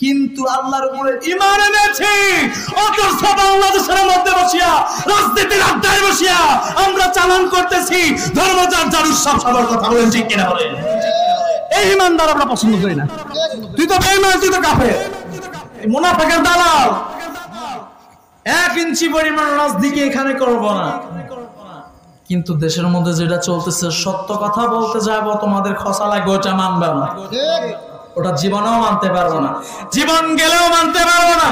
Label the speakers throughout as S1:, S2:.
S1: কিন্তু আল্লাহর উপরে ঈমান এনেছি, অথচ বাংলাদেশের মধ্যে বসিয়া রাজনীতির আড্ডায় বসিয়া আমরা চালান করতেছি ধর্মযার উৎসব সবার কথা বলেন, ঠিক কিনা বলেন? এই ঈমানদার আমরা পছন্দ করি না। তুই তো বেঈমান, তুই তো কাফের, মুনাফিকের দালাল। 1 ইঞ্চি পরিমাণ রাজনীতি এখানে করব না। কিন্তু দেশের মধ্যে যেটা চলতেছে, সত্য কথা বলতে যাবো, তোমাদের খসা লাগবে, ওটা মানবে না, ওটা জীবনেও মানতে পারবো না, জীবন গেলেও মানতে পারবো না।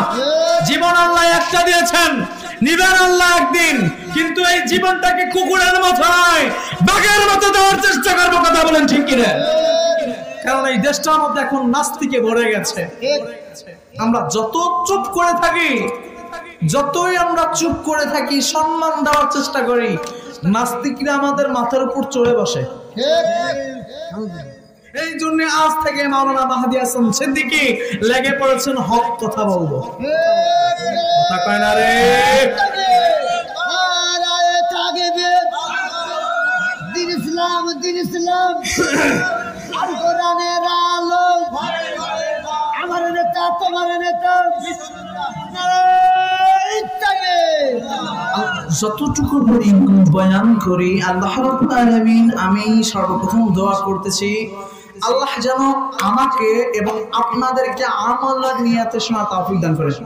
S1: জীবন আল্লাহ একটা দিয়েছেন, নিবেন আল্লাহ একদিন, কিন্তু এই জীবনটাকে কুকুরের মতো নয়, বাঘের মতো দেওয়ার চেষ্টা করবো। কথা বলেন ঠিক কিনা? কারণ এই দেশটার মধ্যে এখন নাস্তিকে ভরে গেছে। আমরা যত চুপ করে থাকি, যতই আমরা চুপ করে থাকি, সম্মান দেওয়ার চেষ্টা করি, নাস্তিকরা আমাদের মাথার উপর চড়ে বসে। এই জন্য আজ থেকে মাওলানা মাহদী হাসান সিদ্দিকী লেগে পড়েছেন হক কথা বলবো। কথা কয় না রে?
S2: দিন ইসলাম, দিন ইসলাম, আর কোরআনের আলো, আমার নেতা তোমার নেতা।
S1: যতটুকু বয়ান করি, আল্লাহ রাব্বুল আলামিন, আমি সর্বপ্রথম দোয়া করতেছি আল্লাহ যেন আমাকে এবং আপনাদেরকে আমলের নিয়তে শোনা তৌফিক দান করেন।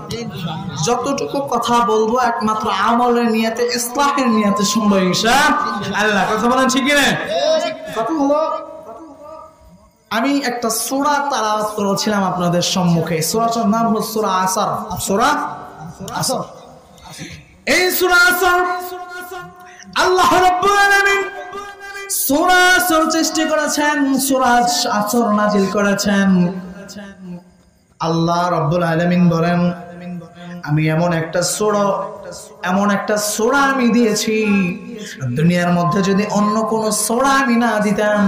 S1: যতটুকু কথা বলবো একমাত্র আমলের নিয়তে, ইসলাহের নিয়তে শুনবো ইনশাআল্লাহ। কথা বলেন ঠিক কিনা? কথা হলো, আমি একটা সূরা তেলাওয়াত করেছিলাম আপনাদের সম্মুখে। সূরাটার নাম হলো সূরা আসর। সূরা আসর। এই সূরা আসর আল্লাহ রাব্বুল আলামিন সূরা আসর সৃষ্টি করেছেন, সূরা আসর নাজিল করেছেন। আল্লাহ রাব্বুল আলামিন বলেন, আমি এমন একটা সূরা আমি দিয়েছি, দুনিয়ার মধ্যে যদি অন্য কোন সূরা আমি না দিতাম,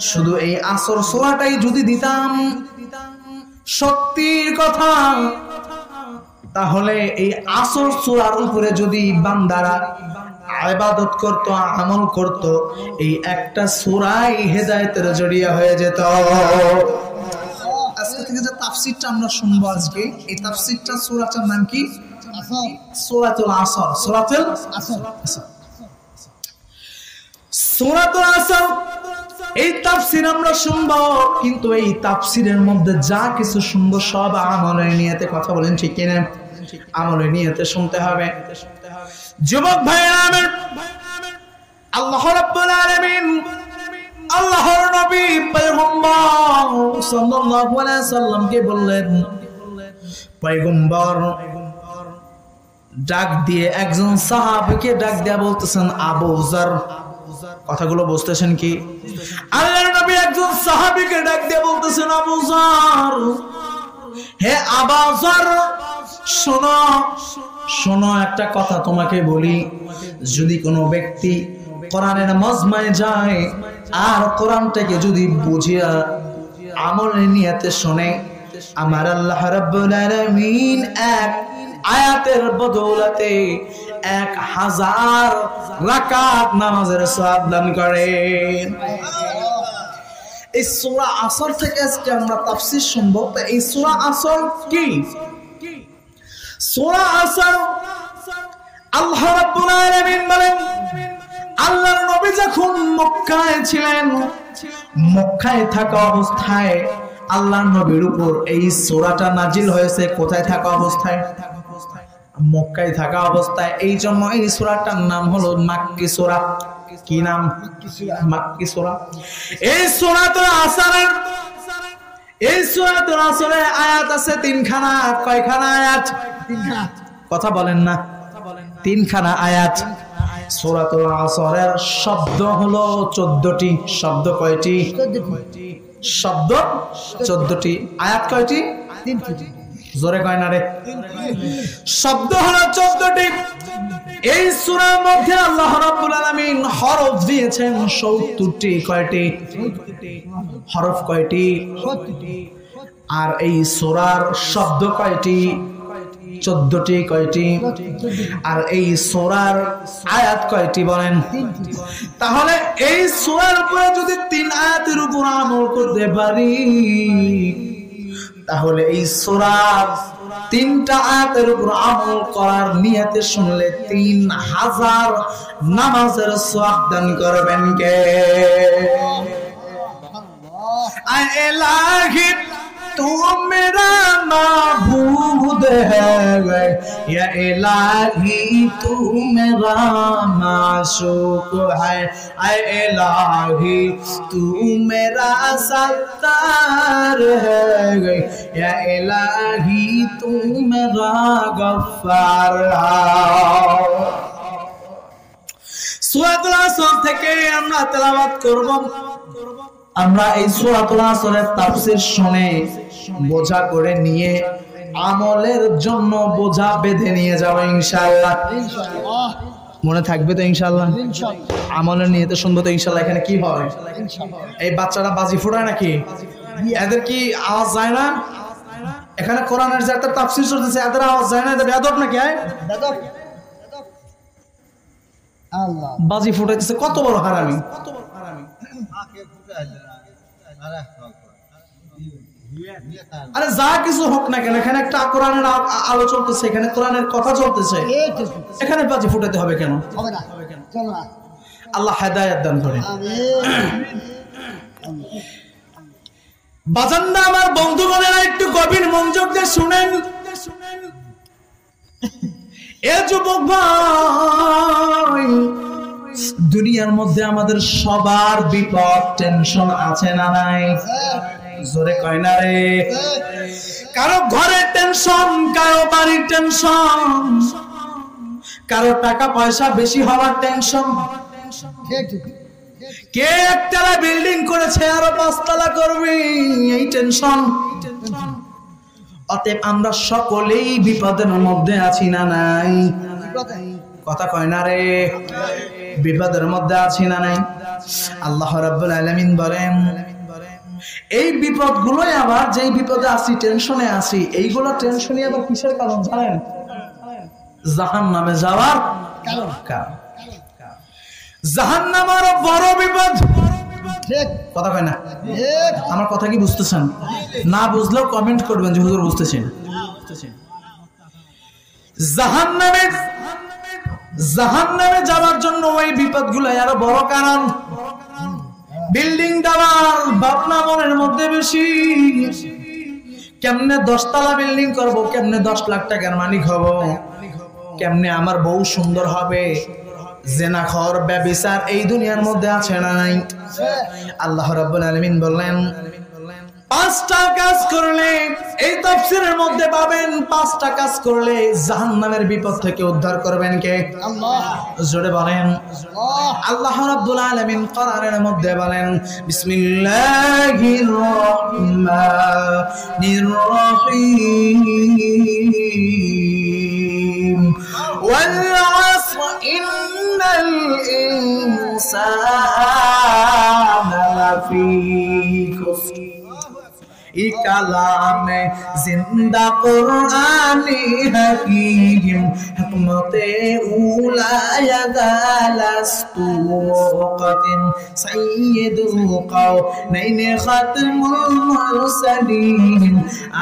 S1: শুধু এই আসর সূরাটাই যদি দিতাম, সত্যির কথা, তাহলে এই আসর সূরার উপরে যদি বান্দারা ইবাদত করত, আমল করত, এই একটা সূরাই হেদায়েতের জড়িয়া হয়ে যেত। আজকে থেকে যে তাফসীরটা আমরা শুনবো আজকে, এই তাফসীরটা সূরাটার নাম কি? সূরাতুল আসর। সূরাতুল আসর। সূরাতুল আসর, এই তাফসীর আমরা শুনবো, কিন্তু এই তাফসীরের মধ্যে যা কিছু শুনবো সব আমলের নিয়তে। কথা বলেন ঠিক কিনা? আমলের নিয়তে শুনতে হবে। যুবক ভাইরা আমার, আল্লাহ রাব্বুল আলামিন আল্লাহর নবী পয়গম্বর সাল্লাল্লাহু আলাইহি সাল্লামকে বললেন, পয়গম্বর ডাক দিয়ে একজন সাহাবীকে ডাক দিয়ে বলতেছেন, আবু যর। কথাগুলো বুঝতেছেন কি? আল্লাহর নবী একজন সাহাবীকে ডাক দিয়ে বলতেছেন, আবু যর, হে আবু যর, শোনো শোনো, একটা কথা তোমাকে বলি। যদি কোনো ব্যক্তি কোরআনের মজমায় যায় আর কোরআনটাকে যদি বুঝিয়া আমলের নিয়তে শোনে, আমার আল্লাহ রাব্বুল আলামিন এক আয়াতের বদৌলতে 1000 রাকাত নামাজের সওয়াব দান করেন। এই সূরা আসর থেকে আজকে আমরা তাফসীর শুনবো। তো এই সূরা আসর কি? সূরা আসর আল্লাহ রাব্বুল আলামিন বলেন, আল্লাহর নবী যখন মক্কায় ছিলেন, মক্কায় থাকা অবস্থায় আল্লাহর নবীর উপর এই সূরাটা নাজিল হয়েছে। কোথায় থাকা অবস্থায়? মক্কায় থাকা অবস্থায়। এই জন্য এই সূরাটার নাম হলো মাক্কি সূরা। কি নাম? মাক্কি সূরা। এই সূরাতুল আসরের আয়াত আছে 3খানা। কয়খানা আয়াত? 3খানা। কথা বলেন না? 3খানা আয়াত। সূরাতুল আসরের শব্দ হলো 14টি। শব্দ কয়টি? 14টি। শব্দ 14টি। আয়াত কয়টি? 3টি। জোরে কয় না রে? শব্দ হলো 14টি। এই সূরার মধ্যে আল্লাহ রাব্বুল আলামিন হরফ দিয়েছেন 70টি। কয়টি হরফ? কয়টি? 70টি। আর এই সূরার শব্দ কয়টি? 14টি। কয়টি? আর এই সূরার আয়াত কয়টি বলেন? তাহলে এই সূরার উপরে যদি 3 আয়াতের উপর আমল করতে পারি, তাহলে এই সূরার 3টা আয়াতের উপর আমল করার নিয়তে শুনলে 3000 নামাজের সওয়াব দান করবেন কে? আয় ইলাহি तू मेरा माबूद है, या इलाही तू मेरा माशूक है, ऐ इलाही तू मेरा सत्तार है, या इलाही तू मेरा गफ्फार है। সূরাতুল আসর থেকে আমরা তেলাওয়াত করব। আমরা এই সূরাতুল আসরের তাফসীর শুনে বোঝা করে নিয়ে আমলের জন্য বোঝা বেঁধে নিয়ে যাব ইনশাআল্লাহ।
S2: ইনশাআল্লাহ
S1: মনে থাকবে তো ইনশাআল্লাহ?
S2: ইনশাআল্লাহ
S1: আমলের নিয়তে শুনবো তো ইনশাআল্লাহ। এখানে কি হবে?
S2: ইনশাআল্লাহ
S1: এই বাচ্চারা বাজি ফোড়ায় নাকি? এদের কি আওয়াজ যায় না? এখানে কোরআনের যে একটা তাফসীর চলতেছে এদের আওয়াজ যায় না? এদের বেয়াদব নাকি?
S2: বেদব আল্লাহ
S1: বাজি ফোটাইতেছে, কত বড় হারামি! আরে যা কিছু হোক না কেন, এখানে একটা কোরআনের আলো চলতেছে, এখানে কোরআনের কথা চলতেছে, এখানে বাজি ফুটাতে হবে কেন?
S2: হবে না, চলো না।
S1: আল্লাহ হেদায়েত দান করে।
S2: আমিন।
S1: বাজানরা আমার বন্ধুগণেরা একটু গভীর মনোযোগ দিয়ে শুনেন। এ যুবক ভাই, দুনিয়ার মধ্যে আমাদের সবার বিপদ টেনশন আছে না নাই? জোরে কয় না রে? কারো ঘরের টেনশন, কারো বাড়ির টেনশন, কারো টাকা পয়সা বেশি হওয়ার টেনশন,
S2: ঠিক ঠিক
S1: কে একতলা বিল্ডিং করেছে আরো 5 তলা করবে, এই টেনশন। অতএব আমরা সকলেই বিপদের মধ্যে আছি না নাই? কথা কয় না রে? বিপদের মধ্যে আছি না নাই? আল্লাহ রাব্বুল আলামিন বলেন, এই বিপদগুলোই আবার, যেই বিপদে আছি, টেনশনে আছি, এইগুলো টেনশনই আবার কিসের কারণ জানেন? জাহান্নামে যাওয়ার কারণ। জাহান্নাম আরো বড় বিপদ।
S2: ঠিক
S1: কথা কয় না?
S2: ঠিক
S1: আমার কথা কি বুঝতেছেন? না বুঝলেও কমেন্ট করবেন যে হুজুর বুঝতেছেন। জাহান্নামে যাওয়ার জন্য ওই বিপদগুলো আরো বড় কারণ। বিল্ডিং দেওয়ার ভাবনা মনের মধ্যে বেশি। কেমনে 10 তলা বিল্ডিং করব, কেমনে 10 লাখ টাকার মালিক হব, কেমনে আমার বউ সুন্দর হবে, জিনাখোর ব্যভিচার এই দুনিয়ার মধ্যে আছে না নাই? আল্লাহ রাব্বুল আলামিন বললেন, 5টা কাজ করলে, এই তাফসীরের মধ্যে পাবেন, 5টা কাজ করলে জাহান্নামের বিপদ থেকে উদ্ধার করবেন কে?
S2: আল্লাহ।
S1: জোরে বলেন। আল্লাহ রাব্বুল আলামিন কোরআনের মধ্যে বলেন, বিসমিল্লাহির রহমানির রহিম, ওয়াল আসর ইন্নাল ইনসানা লাফি খুসর। ই কালামে জিন্দা কুরআনি হাকিম, হিকমতে উলায়া দালাস্তু ওয়াকাতিন সাইয়্যিদুল কাওনাইন খাতমুল মুরসালিন,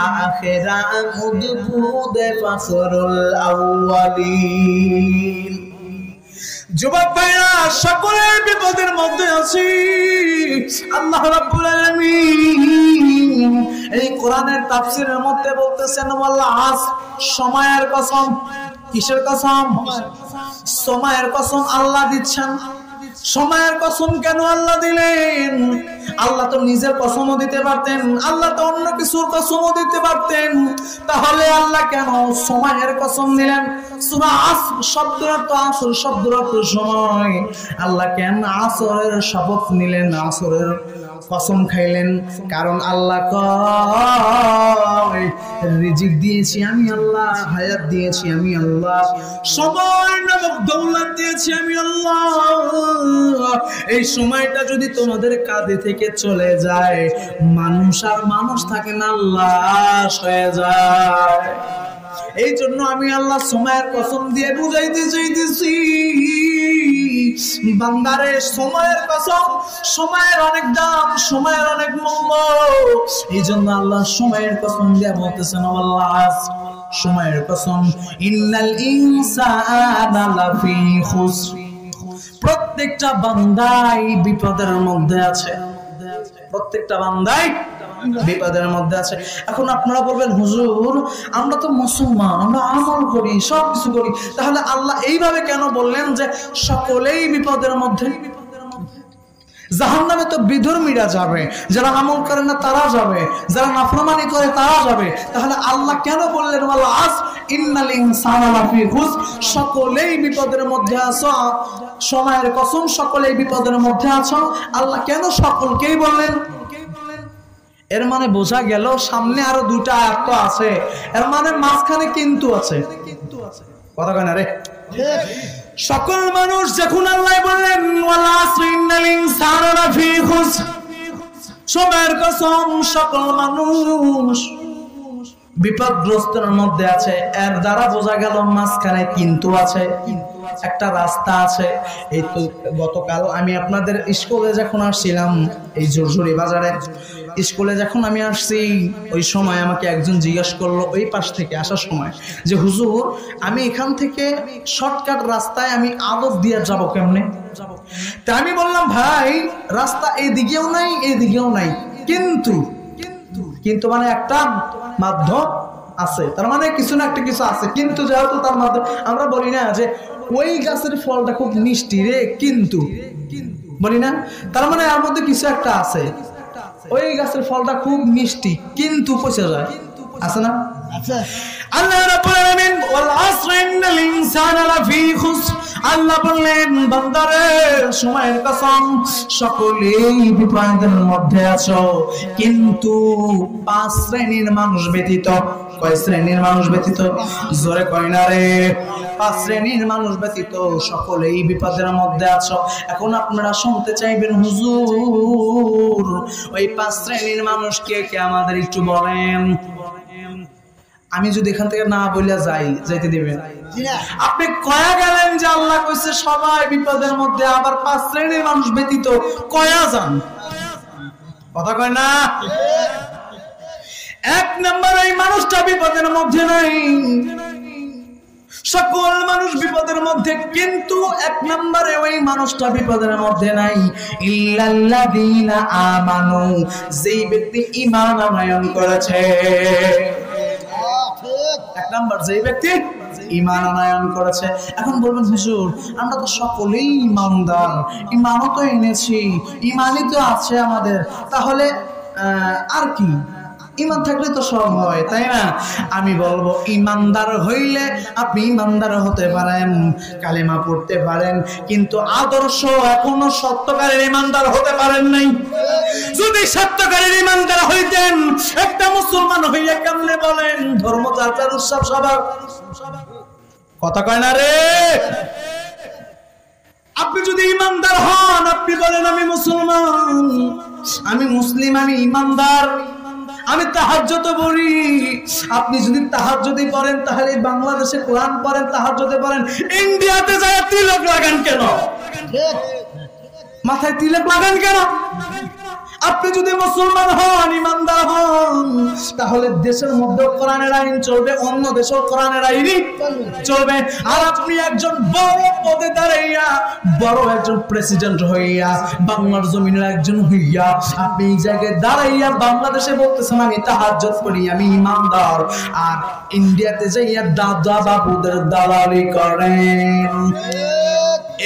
S1: আখিরা মুদবুদ ফখরুল আউয়ালিন। যুবক ভাইরা, সকলের বিপদের মধ্যে আছি। আল্লাহ রাব্বুল আলামিন এই কোরআনের তাফসীরের মধ্যে বলতেছেন, ওয়াল্লাহ সময়ের কসম। কিসের কসম? সময়ের কসম আল্লাহ দিচ্ছেন। সময়ের কসম কেন আল্লাহ দিলেন? আল্লাহ তো নিজের কসমও দিতে পারতেন, আল্লাহ তো অন্য কিছুর কসমও দিতে পারতেন, তাহলে আল্লাহ কেন সময়ের কসম দিলেন? সূরা আসর শব্দের অর্থ আসর, শব্দের অর্থ সময়। আল্লাহ কেন আসরের শপথ নিলেন, আসরের কসম খাইলেন? কারণ আল্লাহ কয়, রিজিক দিয়েছি আমি আল্লাহ, হায়াত দিয়েছি আমি আল্লাহ, সময় নামক দৌলত দিয়েছি আমি আল্লাহ। এই সময়টা যদি তোমাদের কাঁধে থেকে চলে যায়, মানুষ আর মানুষ থাকে না, আল্লাহ হয়ে যায়। এই জন্য আমি আল্লাহ সময়ের কসম দিয়ে বুঝাইতে চাইতেছি, বান্দারে সময়ের কসম, সময়ের অনেক দাম, সময়ের অনেক মূল্য। এই জন্য আল্লাহ সময়ের কসম দিয়ে বলতেছেন আল্লাহ সময়ের কসম, ইন্নাল ইনসানা লাফি খুসর। প্রত্যেকটা বান্দাই বিপদের মধ্যে আছে, প্রত্যেকটা বান্দাই বিপদের মধ্যে আছে। এখন আপনারা বলবেন হুজুর আমরা তো মুসলমান, আমরা আমল করি, সব কিছু করি, তাহলে আল্লাহ এইভাবে কেন বললেন যে সকলেই বিপদের মধ্যে? জাহান্নামে তো বিধর্মীরা যাবে, যারা আমল করে না তারা যাবে, যারা নাফরমানি করে তারা যাবে, তাহলে আল্লাহ কেন বললেন ওয়াল আসর ইন্নাল ইনসানা লাফি খুসর? সকলেই বিপদের মধ্যে আছো, সময়ের কসম সকলেই বিপদের মধ্যে আছো। আল্লাহ কেন সকলকেই বললেন? এর মানে বোঝা গেল সামনে আরো দুটা আয়াত তো আছে, এর মানে মাঝখানে কিন্তু আছে। কথা কয় না রে? সকল মানুষ যখন আল্লাহ বললেন ওয়াল আসর ইন্নাল ইনসানা লাফি খুসর, সময়ের কসম সকল মানুষ বিপদগ্রস্তের মধ্যে আছে, এর দ্বারা বোঝা গেল মাঝখানে কিন্তু আছে, একটা রাস্তা আছে। এই তো গতকাল আমি আপনাদের স্কুলে যখন আসছিলাম, এই জোরজুরি বাজারে স্কুলে যখন আমি আসছি, ওই সময় আমাকে একজন জিজ্ঞেস করলো ওই পাশ থেকে আসার সময় যে হুজুর আমি এখান থেকে শর্টকাট রাস্তায় আমি আদব দিয়ে যাব কেমনে? তা আমি বললাম ভাই রাস্তা এইদিকেও নাই এইদিকেও নাই, কিন্তু কিন্তু মানে একটা মাধ্যম আছে, তার মানে কিছু না একটা কিছু আছে, কিন্তু যেহেতু তার মাধ্যমে আমরা বলি না যে ওই গাছের ফলটা খুব মিষ্টি রে, কিন্তু বলি না, তার মানে এর মধ্যে কিছু একটা আছে, ওই গাছের ফলটা খুব মিষ্টি কিন্তু পচে যায়, আছে না?
S2: আচ্ছা
S1: আল্লাহ রাব্বুল আলামিন ওয়াল আসর ইন্নাল ইনসানা লাফি খুসর, আল্লাহ বললেন বান্দারে সময়ের কসম সকলেই বিপদের মধ্যে আছো, কিন্তু 5 শ্রেণীর মানুষ ব্যতীত। কয় শ্রেণীর মানুষ ব্যতীত? জোরে কয় না রে। 5 শ্রেণীর মানুষ ব্যতীত সকলেই বিপদের মধ্যে আছো। এখন আপনারা শুনতে চাইবেন হুজুর ওই 5 শ্রেণীর মানুষ কে কে আমাদের একটু বলেন। আমি যদি এখান থেকে না বলে যাইতে দিবেন? আপনি কয়া গেলেন যে আল্লাহ কইছে সবাই বিপদের মধ্যে, আবার 5 শ্রেণীর মানুষ ব্যতীত কয়া যান? কথা কয় না? 1 নম্বর এই মানুষটা বিপদের মধ্যে নাই, সকল মানুষ বিপদের মধ্যে, কিন্তু 1 নম্বরে ওই মানুষটা বিপদের মধ্যে নাই, ইল্লাল্লাযীনা আমানু, যেই ব্যক্তি ঈমান আনয়ন করেছে। 1 নম্বর যেই ব্যক্তি ঈমান আনয়ন করেছে। এখন বলবেন হুজুর আমরা তো সকলেই ঈমানদার, ঈমানও তো এনেছি, ঈমানই তো আছে আমাদের, তাহলে আর কি? ঈমান থাকলে তো সব হয়, তাই না? আমি বলবো ঈমানদার হইলে আপনি ঈমানদার হতে পারেন, কালেমা পড়তে পারেন, কিন্তু আদর্শ এখনো সত্যকারের ঈমানদার হতে পারেন নাই। যদি সত্যকারের ঈমানদার হইতেন একটা মুসলমান হইয়া কেমনে বলেন ধর্মযাত্রার উৎসব সবার? কথা কয় না রে? আপনি যদি ঈমানদার হন, আপনি বলেন আমি মুসলমান, আমি মুসলিম, আমি ঈমানদার, আমি তাহাজ্জুদ পড়ি। আপনি যদি তাহাজ্জুদই পড়েন তাহলে বাংলাদেশে কোরআন পড়েন, তাহাজ্জুদে পড়েন, ইন্ডিয়াতে যায় তিলক লাগান কেন? মাথায় তিলক লাগান কেন? আপনি যদি মুসলমান হন, ঈমানদার হন, তাহলে দেশের মধ্যে কোরআনের আইন চলবে, অন্য দেশেও কোরআনের আইনই চলবে। আর আপনি একজন বড় পদে দাঁড়াইয়া, বড় একজন প্রেসিডেন্ট হইয়া, বাংলার জমিনের একজন হইয়া, আপনি এই জায়গায় দাঁড়াইয়া বাংলাদেশে বলতেছেন আমি তাহাজ্জুদ করি, আমি ঈমানদার, আর ইন্ডিয়াতে যাইয়া দাদা বাবুদের দালালি করেন।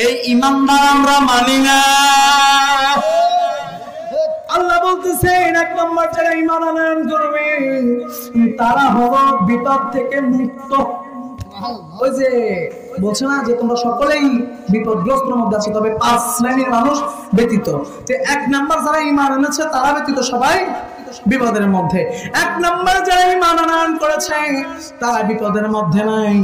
S1: এই ঈমানদার আমরা মানি না। আল্লাহ বলতেছেন 1 নম্বর যারা ঈমান আনয়ন করবে তারা হবে বিপদ থেকে মুক্ত। ওই যে বলছে না যে তোমরা সকলেই বিপদগ্রস্তের মধ্যে আছো, তবে 5 শ্রেণীর মানুষ ব্যতীত। যে 1 নম্বর যারা ঈমান এনেছে তারা ব্যতীত সবাই বিপদের মধ্যে। 1 নম্বর যারা ঈমান আনয়ন করেছে তারা বিপদের মধ্যে নাই।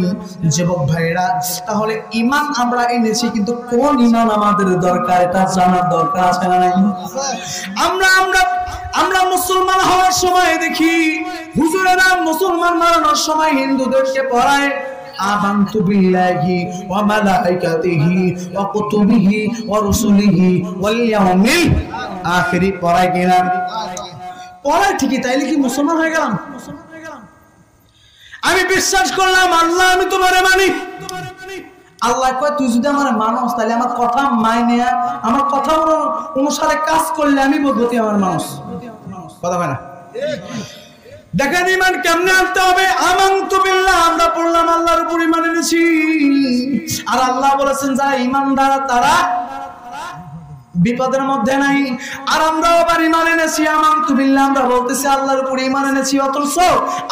S1: যুবক ভাইরা, তাহলে ঈমান আমরা এনেছি, কিন্তু কোন ঈমান আমাদের দরকার এটা জানার দরকার আছে না নাই? আমরা মুসলমান হওয়ার সময় দেখি হুজুরেরা মুসলমান বানানোর সময় হিন্দুদেরকে পড়ায়, আমানতু বিল্লাহি ওয়া মালাইকাতিহি ওয়া কুতুবিহি ওয়া রুসুলিহি ওয়াল ইয়াউমিল আখির। পড়ায় কিনা? পড়ায় ঠিকই, তাইলে কি মুসলমান হয়ে গেলাম? আমি বিশ্বাস করলাম আল্লাহ, আমি তোমারে মানি। আল্লাহ কয় তুই যদি আমার মানুষ, তাহলে আমার কথা মাইনে, আমার কথা অনুসারে কাজ করলে আমি বলবো তুই আমার মানুষ। কথা হয় না? দেখেন ঈমান কেমনে আনতে হবে। আমানতু বিল্লাহ, আমরা পড়লাম আল্লাহর উপর ঈমান এনেছি। আর আল্লাহ বলেছেন যারা ঈমানদার তারা বিপদের মধ্যে নাই। আর আমরা আবার ঈমান এনেছি আমানতু বিল্লাহ, আমরা বলতেছি আল্লাহর উপর ঈমান এনেছি, অথচ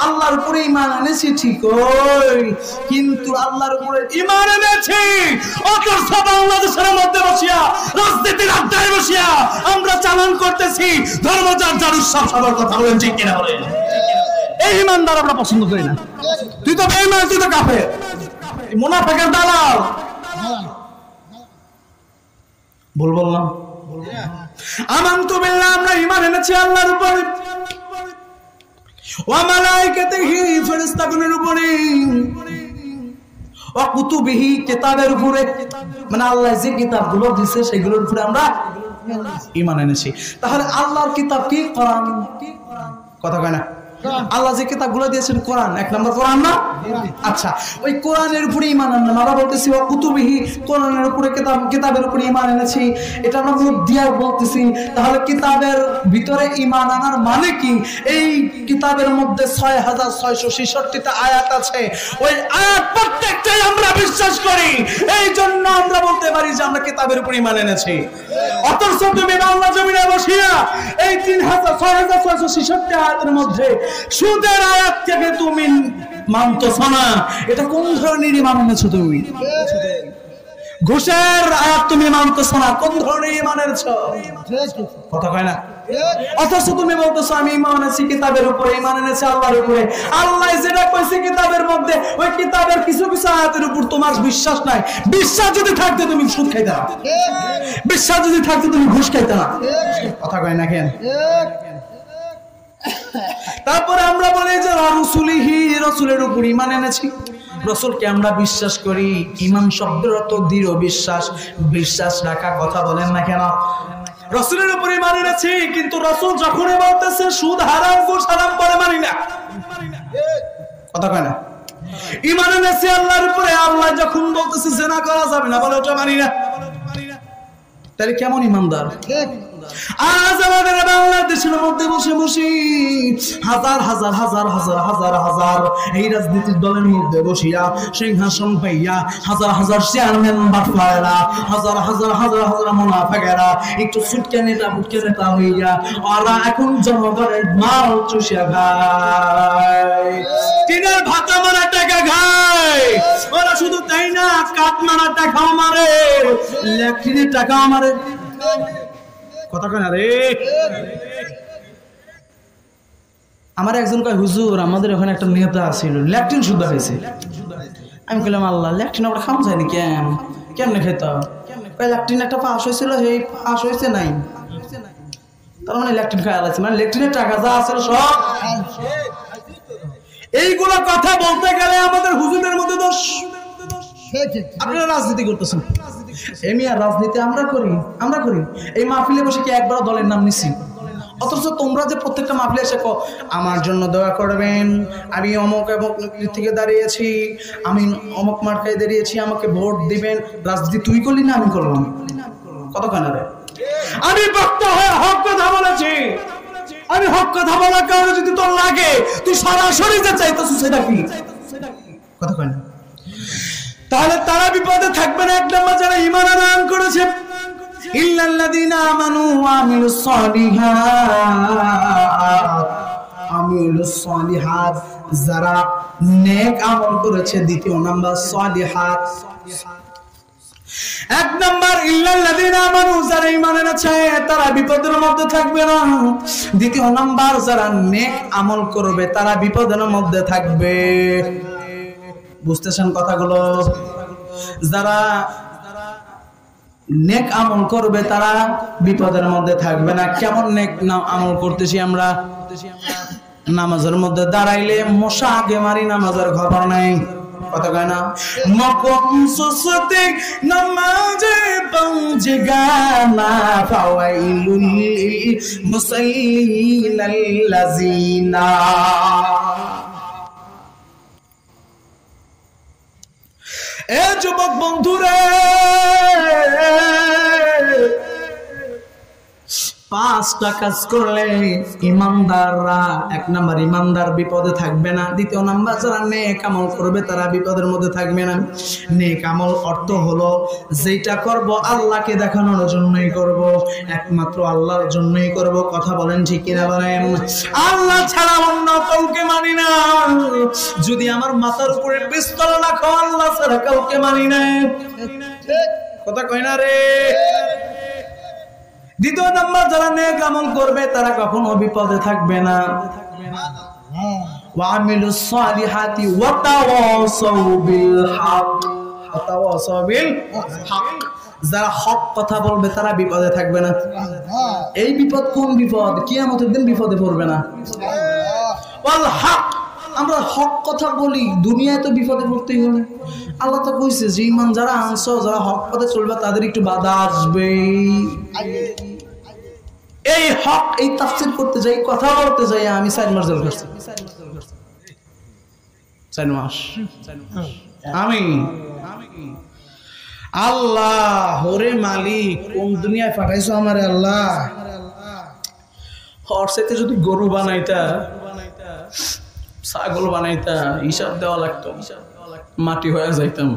S1: আল্লাহর উপর ঈমান এনেছি ঠিকই, কিন্তু আল্লাহর উপরে ঈমান এনেছি অথচ বাংলাদেশের মধ্যে বসিয়া, রাজনীতির আড্ডায় বসিয়া আমরা চালান করতেছি ধর্মযার জারুসব সবার। কথা বলেন ঠিক কিনা বলেন? এই ঈমানদার আমরা পছন্দ করি না। তুই তো বেঈমান, তুই তো কাফের, মুনাফিকের দালাল। ভুল বললাম? আমানতু বিল্লাহ, আমরা ঈমান এনেছি আল্লাহর উপরে, ওয়া মালাইকাতিহি, ফেরেশতাগণের উপরে, ওয়া কুতুবিহি, কিতাবের উপরে, মানে আল্লাহ যে কিতাবগুলো দিয়েছে সেগুলোর উপরে আমরা ঈমান এনেছি। তাহলে আল্লাহর কিতাব কি? কোরআন। কথা কয় না? আল্লাহ যে কিতাবগুলো দিয়েছেন কোরআন, এক নম্বর কোরআন না? আচ্ছা, ওই কোরআনের উপরে ঈমান আনলাম। আমরা বলতেছি ওয়া কুতুবিহি, কোরআনের উপরে কিতাবের উপরে ঈমান এনেছি, এটা আমরা মুখ দিয়ে বলতেছি। তাহলে কিতাবের ভিতরে ঈমান আনার মানে কি? এই কিতাবের মধ্যে 6666টা আয়াত আছে, ওই আয়াত প্রত্যেকটাই আমরা বিশ্বাস করি। এই জন্য আমরা বলতে পারি যে আমরা কিতাবের উপরে ঈমান এনেছি। অথচ তুমি বাংলা জমিনে বসিয়া এই 6666 আয়াতের মধ্যে সুদের আয়াত থেকে তুমি মানতেছ না। এটা কোন ধরনের ঈমান এনেছো তুমি? ঘুষের আয়াত তুমি মানতেছ না, কোন ধরনের ঈমান এনেছো? কথা কয় না? অথচ তুমি বলতেছো আমি ঈমান এনেছি কিতাবের উপরে, ঈমান এনেছি আল্লাহর উপরে। আল্লাহ যেটা কইছে কিতাবের মধ্যে, ওই কিতাবের কিছু কিছু আয়াতের উপর তোমার বিশ্বাস নাই। বিশ্বাস যদি থাকতো তুমি সুদ খাইতে না, বিশ্বাস যদি থাকতো তুমি ঘুষ খাইতে না। কথা কয় না কেন? তারপরে আমরা বলি যে রাসূলিহি, রাসূলের উপর ঈমান এনেছি। রাসূলকে আমরা বিশ্বাস করি। ঈমান শব্দের অর্থ দৃঢ় বিশ্বাস, বিশ্বাস রাখা। কথা বলেন না কেন? রাসূলের উপর ঈমান এনেছি, কিন্তু রাসূল যখনই বলতেছে সুদ হারাম, ঘুষ হারাম, বলে মানি না। কথা কয় না? ঈমান এনেছি আল্লাহর উপরে, আল্লাহ যখন বলতেছে জিনা করা যাবে না, বলে ওটা মানি না। তাহলে কেমন ঈমানদার? আজ আমাদের বাংলাদেশের মধ্যে বসে বসে হাজার হাজার হাজার হাজার হাজার হাজার এই রাজনীতির দলের মধ্যে বসিয়া সিংহাসন পাইয়া হাজার হাজার চেয়ারম্যান বাটপাড়া, হাজার হাজার হাজার হাজার মুনাফিকেরা একটু সুটকে নেতা বুটকে নেতা হইয়া ওরা এখন জনগণের মাল চুষিয়া খায়, টিনের ভাতা মারা টাকা খায়। ওরা শুধু তাই না, কাঠ মারা টাকাও মারে, ল্যাট্রিনের টাকাও মারে। কথা কয় না রে? আমার একজন কয় হুজুর আমাদের ওখানে একটা নেতা ছিল, ল্যাট্রিন শুদ্ধ হয়েছে। আমি বললাম আল্লাহ, ল্যাট্রিন আমরা খাওয়া যায়নি কেন? কেমনে খেত? ল্যাট্রিন একটা পাস হয়েছিল, সেই পাস হয়েছে নাই, তার মানে ল্যাট্রিন খাওয়া লাগছে, মানে ল্যাট্রিনের টাকা যা আছে সব। এইগুলো কথা বলতে গেলে আমাদের হুজুরের মধ্যে দোষ। আপনারা রাজনীতি করতেছেন, এমনি আর রাজনীতি আমরা করি। এই মাহফিলে বসে কি একবার দলের নাম নিছি? অথচ তোমরা যে প্রত্যেকটা মাহফিলে এসে আমার জন্য দোয়া করবেন, আমি অমুক এবং থেকে দাঁড়িয়েছি, আমি অমুক মার্কায় দাঁড়িয়েছি, আমাকে ভোট দিবেন। রাজনীতি তুই করলি না আমি করলাম? কতক্ষণ রে? আমি বক্তা হয়ে হক কথা বলেছি, আমি হক কথা বলার কারণে যদি তোর লাগে তুই সরাসরি যে চাইতেছিস সেটা কি? কতক্ষণ? তাহলে তারা বিপদে থাকবে না। এক নম্বর যারা ঈমান আনয়ন করেছে, ইল্লাল্লাযীনা আমানু ওয়া আমিলুস সালিহাত, যারা নেক আমল করেছে। দ্বিতীয় নাম্বার সালিহাত। এক নাম্বার ইল্লাল্লাযীনা আমানু, যারা ঈমান এনেছে তারা বিপদের মধ্যে থাকবে না। দ্বিতীয় নাম্বার যারা নেক আমল করবে তারা বিপদের মধ্যে থাকবে। বুঝতেছেন কথাগুলো? যারা নেক আমল করবে তারা বিপদের মধ্যে থাকবে না। কেমন নেক আমল করতেছি আমরা? নামাজের মধ্যে দাঁড়াইলে মশা আগে মারি, নামাজের খবর নাই। কথা কয় না মকম সুসতে নামাজে পৌঁছে গানা ফাওয়াইলুল মুসাল্লিনাল্লাযিনা এ যুবক বন্ধুরা 5টা কাজ করলে ইমানদাররা, 1 নাম্বার ইমানদার বিপদে থাকবে না, 2 নাম্বার যারা নেক আমল করবে তারা বিপদের মধ্যে থাকবে না। নেক আমল অর্থ হলো যেটা করব আল্লাহকে দেখানোর জন্যই করব, একমাত্র আল্লাহর জন্যই করব। কথা বলেন ঠিক কিনা বলেন? আল্লাহ ছাড়া অন্য কাউকে মানি না। যদি আমার মাথার উপরে পিস্তল রাখো আল্লাহ ছাড়া কাউকে মানি না। কথা কয় না রে? 2 নাম্বার যারা নেক আমল করবে তারা কখনো বিপদে থাকবে না। ওয়ামিলুস সালিহাতি ওয়া তাওয়াসাউ বিল হক, ওয়া তাওয়াসাউ বিল হক। যারা হক কথা বলবে তারা বিপদে থাকবে না। এই বিপদ কোন বিপদ? কিয়ামতের দিন বিপদে পড়বে না। ওয়াল হক, আমরা হক কথা বলি, দুনিয়ায় তো বিপদে পড়তেই হবে। আল্লাহ তো কইছে যে ঈমান যারা আনছো, যারা হক পথে চলবে তাদের একটু বাধা আসবে। এই হক, এই তাফসীর করতে যাই, কথা বলতে যাই আমি 4 মাস জেল খাচ্ছি। 4 মাস আমি আল্লাহ ওরে মালিক, কোন দুনিয়ায় পাঠাইছো আমারে আল্লাহ। হরসেতে যদি গরু বানাইতা, ছাগল বানাইতা, হিসাব দেওয়া লাগতো, মাটি হয়ে যাইতাম।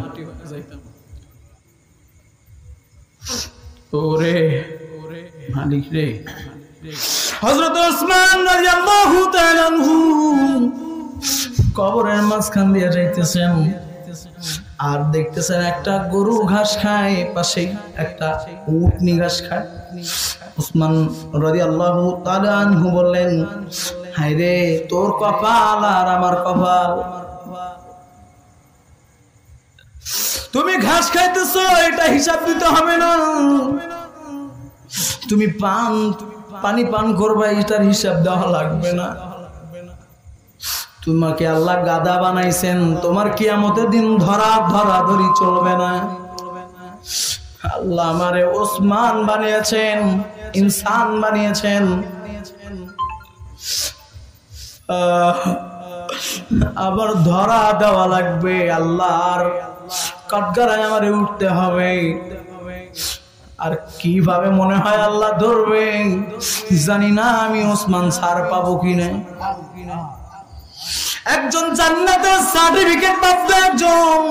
S1: ওরে মালিক রে। হযরত ওসমান রাদিয়াল্লাহু তাআলা আনহু কবরের মাঝখান দিয়ে যাইতেছেন, আর দেখতেছেন একটা গরু ঘাস খায়, পাশে একটা উটনি ঘাস খায়। ওসমান রাদিয়াল্লাহু তাআলা আনহু বললেন, হায় রে তোর কপাল আর আমার কপাল, তুমি ঘাস খাইতেছো এটা হিসাব দিতে হবে না, তুমি পানি পান করবা এটার হিসাব দেওয়া লাগবে না। তোমাকে আল্লাহ গাদা বানাইছেন, তোমার কিয়ামতের দিন ধরাধরি চলবে না। আল্লাহ আমারে ওসমান বানিয়েছেন, ইনসান বানিয়েছেন, আবার ধরা দেওয়া লাগবে। আল্লাহর কাঠগড়ায় আমারে উঠতে হবে। আর কিভাবে মনে হয় আল্লাহ ধরবে জানি না, আমি ওসমান ছাড় পাবো কিনা। একজন জান্নাতের সার্টিফিকেট প্রাপ্ত একজন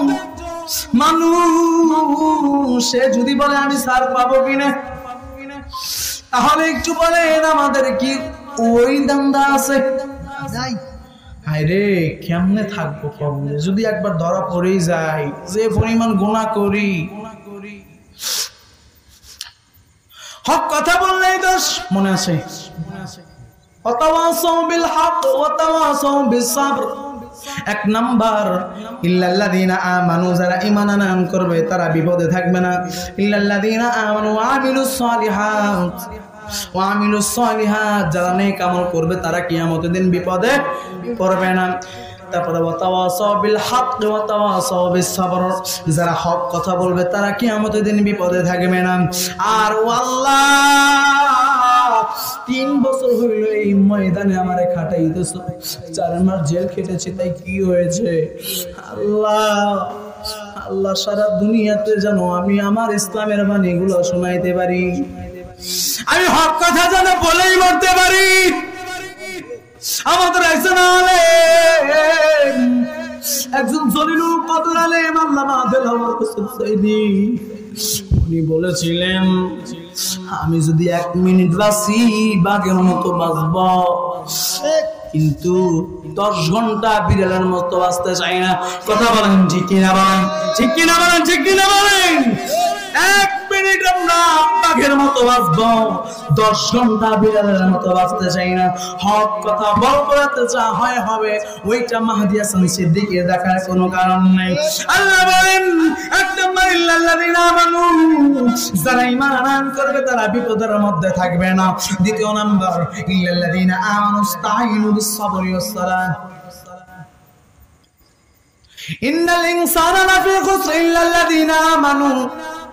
S1: মানুষ, সে যদি বলে আমি ছাড় পাবো কিনা, তাহলে একটু বলেন আমাদের কি ওই দান্দা আছে? হায় রে কেমনে থাকবো কবরে যদি একবার ধরা পড়েই যায়, যে পরিমাণ গুনাহ করি। হক কথা বললেই দোষ, মনে আছে? ওয়াতাওয়াসাউ বিল হক ওয়াতাওয়াসাউ বিস সাবর। 1 নাম্বার ইল্লাল্লাযিনা আমানু, যারা ঈমান আনয়ন করবে তারা বিপদে থাকবে না। ইল্লাল্লাযিনা আমানু ওয়া আমিলুস সালিহাত ওয়া আমিলুস সালিহাত, যারা নেক আমল করবে তারা কিয়ামতের দিন বিপদে পড়বে না। তারপরে ওয়াতাওয়াসাউ বিল হক ওয়াতাওয়াসাউ বিস সাবর, যারা হক কথা বলবে তারা কিয়ামতের দিন বিপদে থাকবে না। আর আল্লাহ 3 বছর হইল এই ময়দানে আমারে খাটাইতেছ, 4 মাস জেল খেটেছি, তাই কি হয়েছে? আল্লাহ সারা দুনিয়াতে যেন আমি আমার ইসলামের বাণীগুলো শোনাইতে পারি, আমি হক কথা যেন বলেই মরতে পারি। আমাদের একজন জলিলুল কদর আলেম আল্লামা দেলাওয়ার হোসেন সাইদি, উনি বলেছিলেন আমি যদি 1 মিনিট বাঁচি বাঘের মতো বাঁচব, কিন্তু 10 ঘন্টা বিড়ালের মতো বাঁচতে চাই না। কথা বলেন ঠিক কিনা বলেন? ঠিক কিনা বলেন? ঠিক কিনা বলেন? 1 মিনিট আমরা বাঘের মতো বাঁচবো, 10 ঘন্টা বিড়ালের মতো বাঁচতে চাই না। হক কথা বলতে যা হয় হবে, ওইটা মাহদী হাসান সিদ্দিকীর দেখার কোনো কারণ নাই। আল্লাহ বলেন 1 নাম্বার ইল্লাল্লাযিনা আমানু, যারা ঈমান আনয়ন করবে তারা বিপদের মধ্যে থাকবে না। 2 নাম্বার ইল্লাল্লাযিনা আমানু ইসতাঈনু বিস সাবরি ওয়াস সালাহ, ইন্নাল ইনসানা লাফি খুসর ইল্লাল্লাযিনা আমানু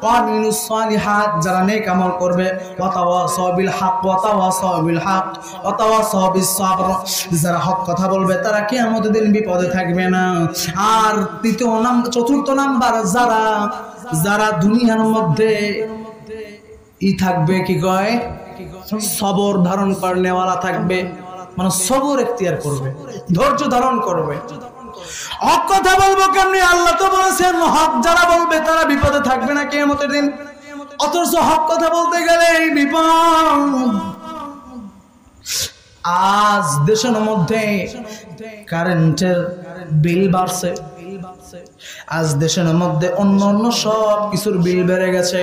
S1: ওয়া আমিলুস সালিহাত, যারা নেক আমল করবে, ওয়া তাওয়াসাউ বিল হক ওয়া তাওয়াসাউ বিল হক ওয়া তাওয়াসাউ বিস সাবর, যারা হক কথা বলবে তারা কিয়ামতের দিন বিপদে থাকবে না। আর চতুর্থ নাম্বার, যারা দুনিয়ার মধ্যে থাকবে, কি কয়, সবর ধারণ করনেওয়ালা থাকবে, মানে সবর এখতিয়ার করবে, ধৈর্য ধারণ করবে। হক কথা বলবো কেমনি? আল্লাহ তো বলেছেন হক যারা বলবে তারা বিপদে থাকবে না কিয়ামতের দিন। অথচ হক কথা বলতে গেলে এই বিপদ। আজ দেশের মধ্যে কারেন্টের বিল বাড়ছে, আজ দেশের মধ্যে অন্য সব কিছুর বিল বেড়ে গেছে,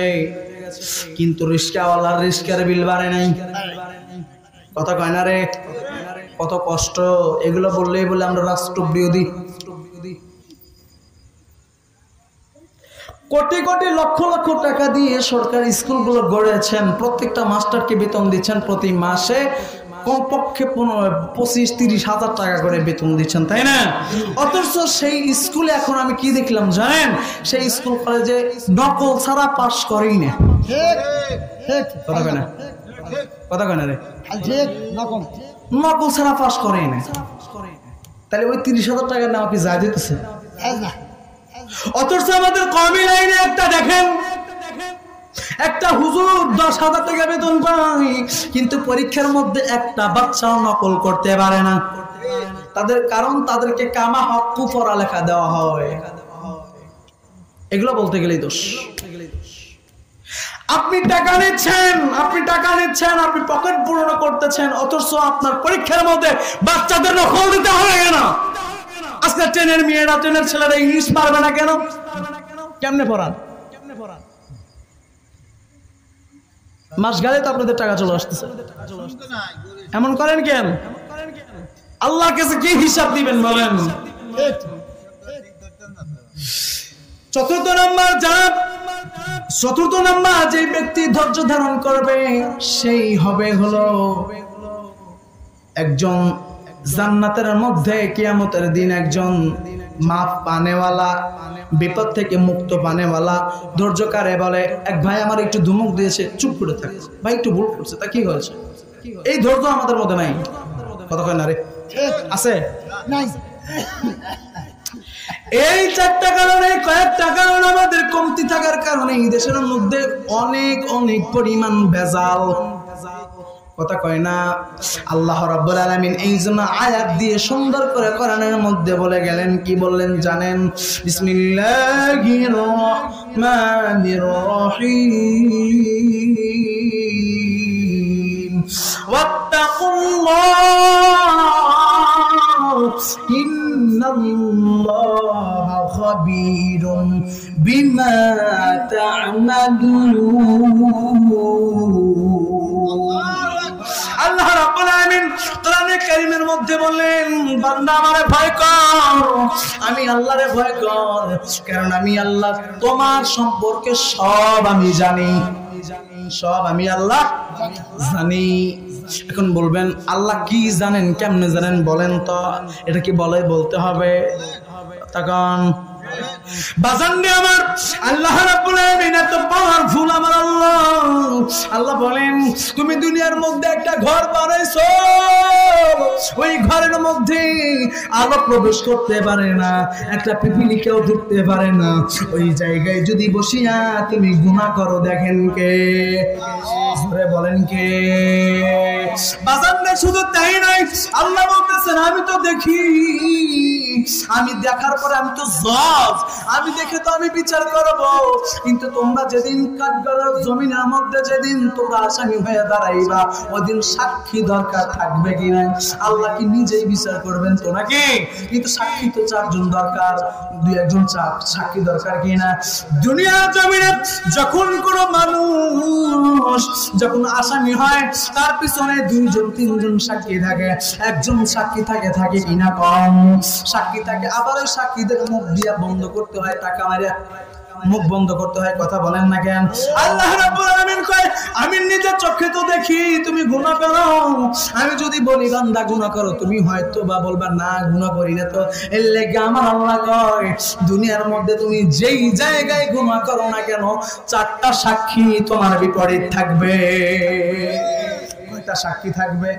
S1: কিন্তু রিস্কাওয়ালার রিস্কার বিল বাড়ে নাই। কথা কয় না রে? কত কষ্ট। এগুলো বললেই বলে আমরা রাষ্ট্রবিরোধী। কোটি কোটি লক্ষ লক্ষ টাকা দিয়ে সরকারি স্কুলগুলো গড়েছেন, প্রত্যেকটা মাস্টারকে বেতন দিচ্ছেন প্রতি মাসে কমপক্ষে 25-30 হাজার টাকা করে বেতন দিচ্ছেন, তাই না? অথচ সেই স্কুলে এখন আমি কি দেখলাম জানেন? সেই স্কুল কলেজে নকল ছাড়া পাস করেই না। কথা কয় না? কথা কয় না রে? নকল ছাড়া পাস করেই না। তাহলে ওই 30,000 টাকা নেওয়া কি যায় দিতেছে? অথচ আমাদের কওমি লাইনে একটা দেখেন, একটা হুজুর 10,000 টাকা বেতন পায়, কিন্তু পরীক্ষার মধ্যে একটা বাচ্চাও নকল করতে পারে না। কারণ তাদেরকে কামা হক্কু পড়ালেখা দেওয়া হয়। এগুলো বলতে গেলেই দোষ। আপনি টাকা নিচ্ছেন, আপনি পকেট পূরণ করতেছেন, অথচ আপনার পরীক্ষার মধ্যে বাচ্চাদের নকল দিতে হবে কেন? আজকে ট্রেনের মেয়েরা, ট্রেনের ছেলেরা ইংলিশ পারবে না কেন? কেমনে পড়ান? মাস গেলে তো আপনাদের টাকা চলে আসতেছে। এমন করেন কেন? আল্লাহর কাছে কি হিসাব দিবেন বলেন? চতুর্থ নাম্বার, যে ব্যক্তি ধৈর্য ধারণ করবে সেই হবে হলো একজন জান্নাতের মধ্যে কিয়ামতের দিন একজন মাফ পানেওয়ালা, বিপদ থেকে মুক্ত পানেওয়ালা। ধৈর্যকারে বলে, এক ভাই আমার একটু ধমক দিয়েছে, চুপ করে থাকে, ভাই একটু ভুল করছে, তা কি হয়েছে? এই ধৈর্য আমাদের মধ্যে নাই। কথা কয় না রে? আছে নাই? এই চারটা কারণে, কয়েকটা কারণ আমাদের কমতি থাকার কারণে এই দেশের মধ্যে অনেক অনেক পরিমাণ ভেজাল। কথা কয় না? আল্লাহ রাব্বুল আলামিন এই জন্য আয়াত দিয়ে সুন্দর করে কোরআনের মধ্যে বলে গেলেন, কি বললেন জানেন? বিসমিল্লাহির রহমানির রহিম, ওয়াত্তাকুল্লাহ ইন্নাল্লাহা খাবীরুম বিমা তা'মালুন। আল্লাহ রাব্বুল আলামিন কোরআনে কারীমের মধ্যে বললেন, বান্দা আমারে ভয় কর, আমি আল্লাহরে ভয় কর, কারণ আমি আল্লাহ তোমার সম্পর্কে সব আমি জানি, সব আমি আল্লাহ জানি। এখন বলবেন আল্লাহ কি জানেন, কেমনে জানেন বলেন তো? এটা কি বলতে হবে? তখন বাজাননি আমার আল্লাহ রাব্বুল আলামিন এত পাওয়ারফুল আমার আল্লাহ। আল্লাহ বলেন, তুমি দুনিয়ার মধ্যে একটা ঘর বানাইছো, ওই ঘরের মধ্যে আলো প্রবেশ করতে পারে না, একটা পিপিলি কেউ ঢুকতে পারে না। ওই জায়গায় যদি বসিয়া তুমি গুনাহ করো, দেখেন কে? জোরে বলেন কে? বাজাননি শুধু তাই নয়, আল্লাহ বলতেছেন আমি তো দেখি, আমি দেখার পরে আমি তো জজ, আমি দেখে তো আমি বিচার করব। কিন্তু তোমরা যেদিন কাঠগড়ার জমিনের মধ্যে যেদিন তোমরা আসামি হয়ে দাঁড়াইবা, ওদিন সাক্ষী দরকার থাকবে কিনা? আল্লাহ কি নিজেই বিচার করবেন তো নাকি? কিন্তু সাক্ষী তো 4 জন দরকার, 2-1 জন সাক্ষী দরকার কিনা? দুনিয়ার জমিনে যখন কোনো মানুষ যখন আসামি হয়, তার পিছনে 2 জন 3 জন সাক্ষী থাকে, একজন সাক্ষী থাকে কিনা? কম সাক্ষী থাকে। আবার সাক্ষীদের মুখ দিয়া বন্ধ করতে হয় টাকা মারিয়া। মুখ বন্ধ করতে হয়, কথা বলেন না কেন? আল্লাহ রাব্বুল আলামিন কয় আমি নিজের চোখে তো দেখি তুমি গুনাহ করো। আমি যদি বলি বান্দা গুনাহ করো, তুমি হয়তো বা বলবা না গুনাহ করি না। তো এর লেগে আমার আল্লাহ কয় দুনিয়ার মধ্যে তুমি যেই জায়গায় গুনাহ করো না কেন, চারটা সাক্ষী তোমার বিপরীত থাকবে। সাক্ষী থাকবে,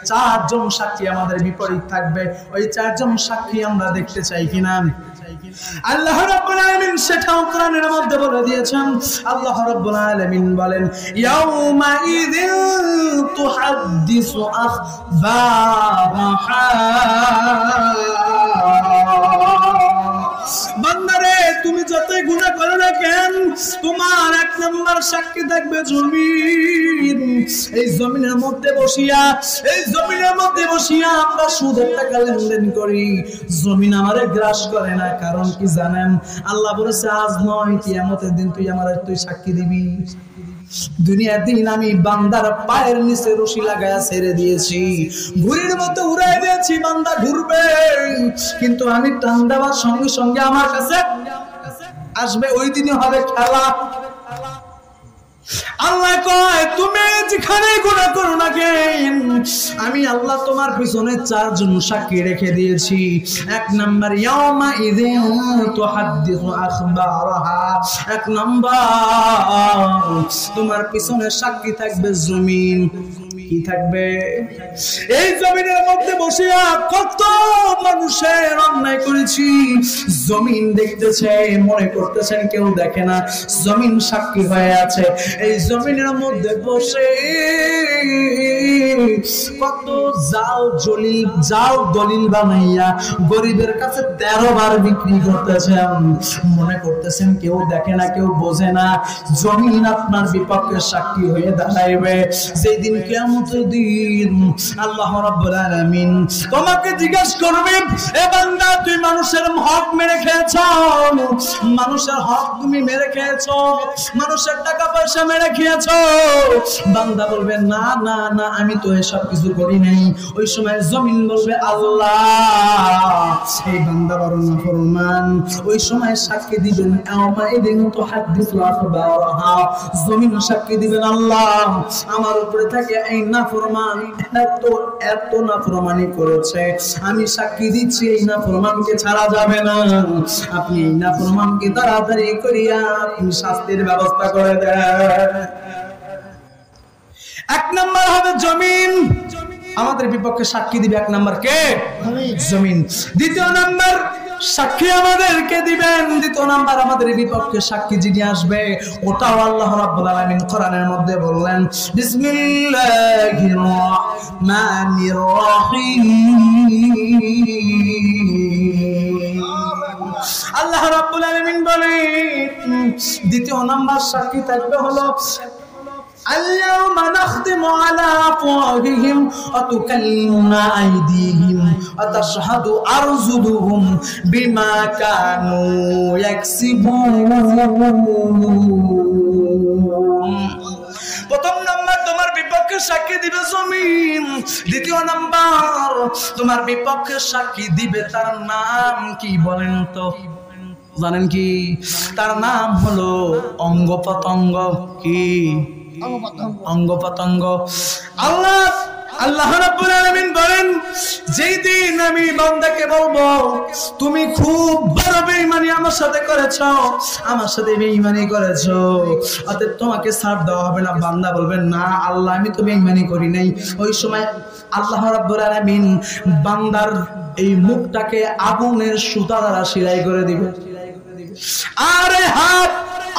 S1: চারজন সাক্ষী আমাদের বিপরীত থাকবে। ওই চারজন সাক্ষী আমরা দেখতে চাই কিনা? আল্লাহ রাব্বুল আলামিন সেটাও কোরআনের মধ্যে বলে দিয়েছেন। আল্লাহ রাব্বুল আলামিন বলেন ইয়াউমা ইযিন তুহাদ্দিসু আখবারাহা। বান্দারে তুমি যতই গুনাহ করো না কেন, তোমার এক নাম্বার সাক্ষী থাকবে জমিন। এই জমিনের মধ্যে বসিয়া আমরা সুদের টাকা লেনদেন করি, জমিন আমারে গ্রাস করে না। কারণ কি জানেন? আল্লাহ বলেছে আজ নয় কিয়ামতের দিন তুই সাক্ষী দিবি। দুনিয়ার দিন আমি বান্দার পায়ের নিচে রশি লাগায়া ছেড়ে দিয়েছি, ঘুড়ির মতো উড়াই দিয়েছি, বান্দা ঘুরবে। কিন্তু আমি টান দেওয়ার সঙ্গে সঙ্গে আমার কাছে আসবে, ওই দিনই হবে খেলা। আল্লাহ কয় তুমি যেখানে গুনাহ করো না কেন, আমি আল্লাহ তোমার পিছনে চারজন সাক্ষী রেখে দিয়েছি। এক নাম্বার ইয়াউমা ইযিন তুহাদ্দিসু আখবারাহা, এক নাম্বার তোমার পিছনে সাক্ষী থাকবে জমিন। কি থাকবে? এই জমিনের মধ্যে বসিয়া কত মানুষের অন্যায় করেছি, জমিন দেখতেছে, মনে করতেছেন কেউ দেখে না, জমিন সাক্ষী হয়ে আছে। এই জমিনের মধ্যে বসে কত জাল দলিল বানাইয়া গরিবের কাছে 13 বার বিক্রি করতেছেন, মনে করতেছেন কেউ দেখে না, কেউ বোঝে না। জমিন আপনার বিপক্ষে সাক্ষী হয়ে দাঁড়াইবে। যেই দিন কিয়ামতের দিন আল্লাহ রাব্বুল আলামিন তোমাকে জিজ্ঞাসা করবে, এ বান্দা তুই মানুষের হক মেরে খেয়েছো, মানুষের হক তুমি মেরে খেয়েছো, মানুষের টাকা পয়সা মেরে খেয়েছো। বান্দা বলবে না না না, আমি তো এসব কিছু করি নাই। ওই সময় জমিন বলবে আল্লাহ এই বান্দা বড় নাফরমান। ওই সময় সাক্ষী দিবেন জমিন সাক্ষী দিবেন আল্লাহ আমার উপরে থাকে এই নাফরমান এত নাফরমানি করেছে, আমি সাক্ষী দিচ্ছি এই নাফরমানকে ছাড়া যাবে না। আপনি এই নাফরমানকে তাড়াতাড়ি করিয়া আপনি শাস্তির ব্যবস্থা করে দেন। এক নাম্বার হবে জমিন, আমাদের বিপক্ষে সাক্ষী দিবে। এক নাম্বার কে? জমিন। দ্বিতীয় নাম্বার সাক্ষী আমাদেরকে দিবেন, দ্বিতীয় নাম্বার আমাদের বিপক্ষে সাক্ষী যিনি আসবে ওটাও আল্লাহ রাব্বুল আলামিন কোরআনের মধ্যে বললেন বিসমিল্লাহির রহমানির রহিম। আল্লাহ রাব্বুল আলামিন বলেন দ্বিতীয় নাম্বার সাক্ষী থাকবে হলো اليوم نختم على أفواههم وتكلمنا أيديهم وتشهد أرجلهم بما كانوا يكسبون। প্রথম নাম্বার তোমার বিপক্ষে সাক্ষী দিবে জমিন, দ্বিতীয় নাম্বার তোমার বিপক্ষে সাক্ষী দিবে তার নাম কি বলেন তো? জানেন কি? তার নাম হলো অঙ্গ প্রত্যঙ্গ। কি? অঙ্গ প্রত্যঙ্গ। আল্লাহ রাব্বুল আলামিন বলেন যেই দিন আমি বান্দাকে বলবো তুমি খুব বড় বেঈমানি আমার সাথে করেছো, আমার সাথে বেঈমানি করেছো, অতএব তোমাকে ছাড় দেওয়া হবে না। বান্দা বলবেন না আল্লাহ আমি তো বেঈমানি করি নাই। ওই সময় আল্লাহ রাব্বুল আলামিন বান্দার এই মুখটাকে আগুনের সুতা দ্বারা সেলাই করে দিবে। আরে হাত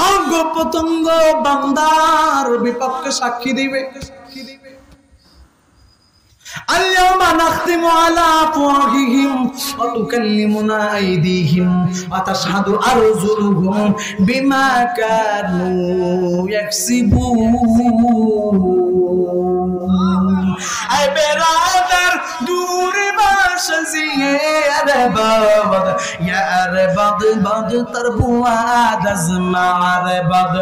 S1: অঙ্গ প্রত্যঙ্গ বান্দার বিপক্ষে সাক্ষী দিবে। আল-ইয়াওমা নাখতিমু আলা আফওয়াহিহিম ওয়া তুকাল্লিমুনা আইদিহিম ওয়া তাশহাদু আরজুলুহুম বিমা কানু ইয়াকসিবুন। আয় বেরাদার দূর شزیه عرباد یا عرباد باد تربواد از معرباد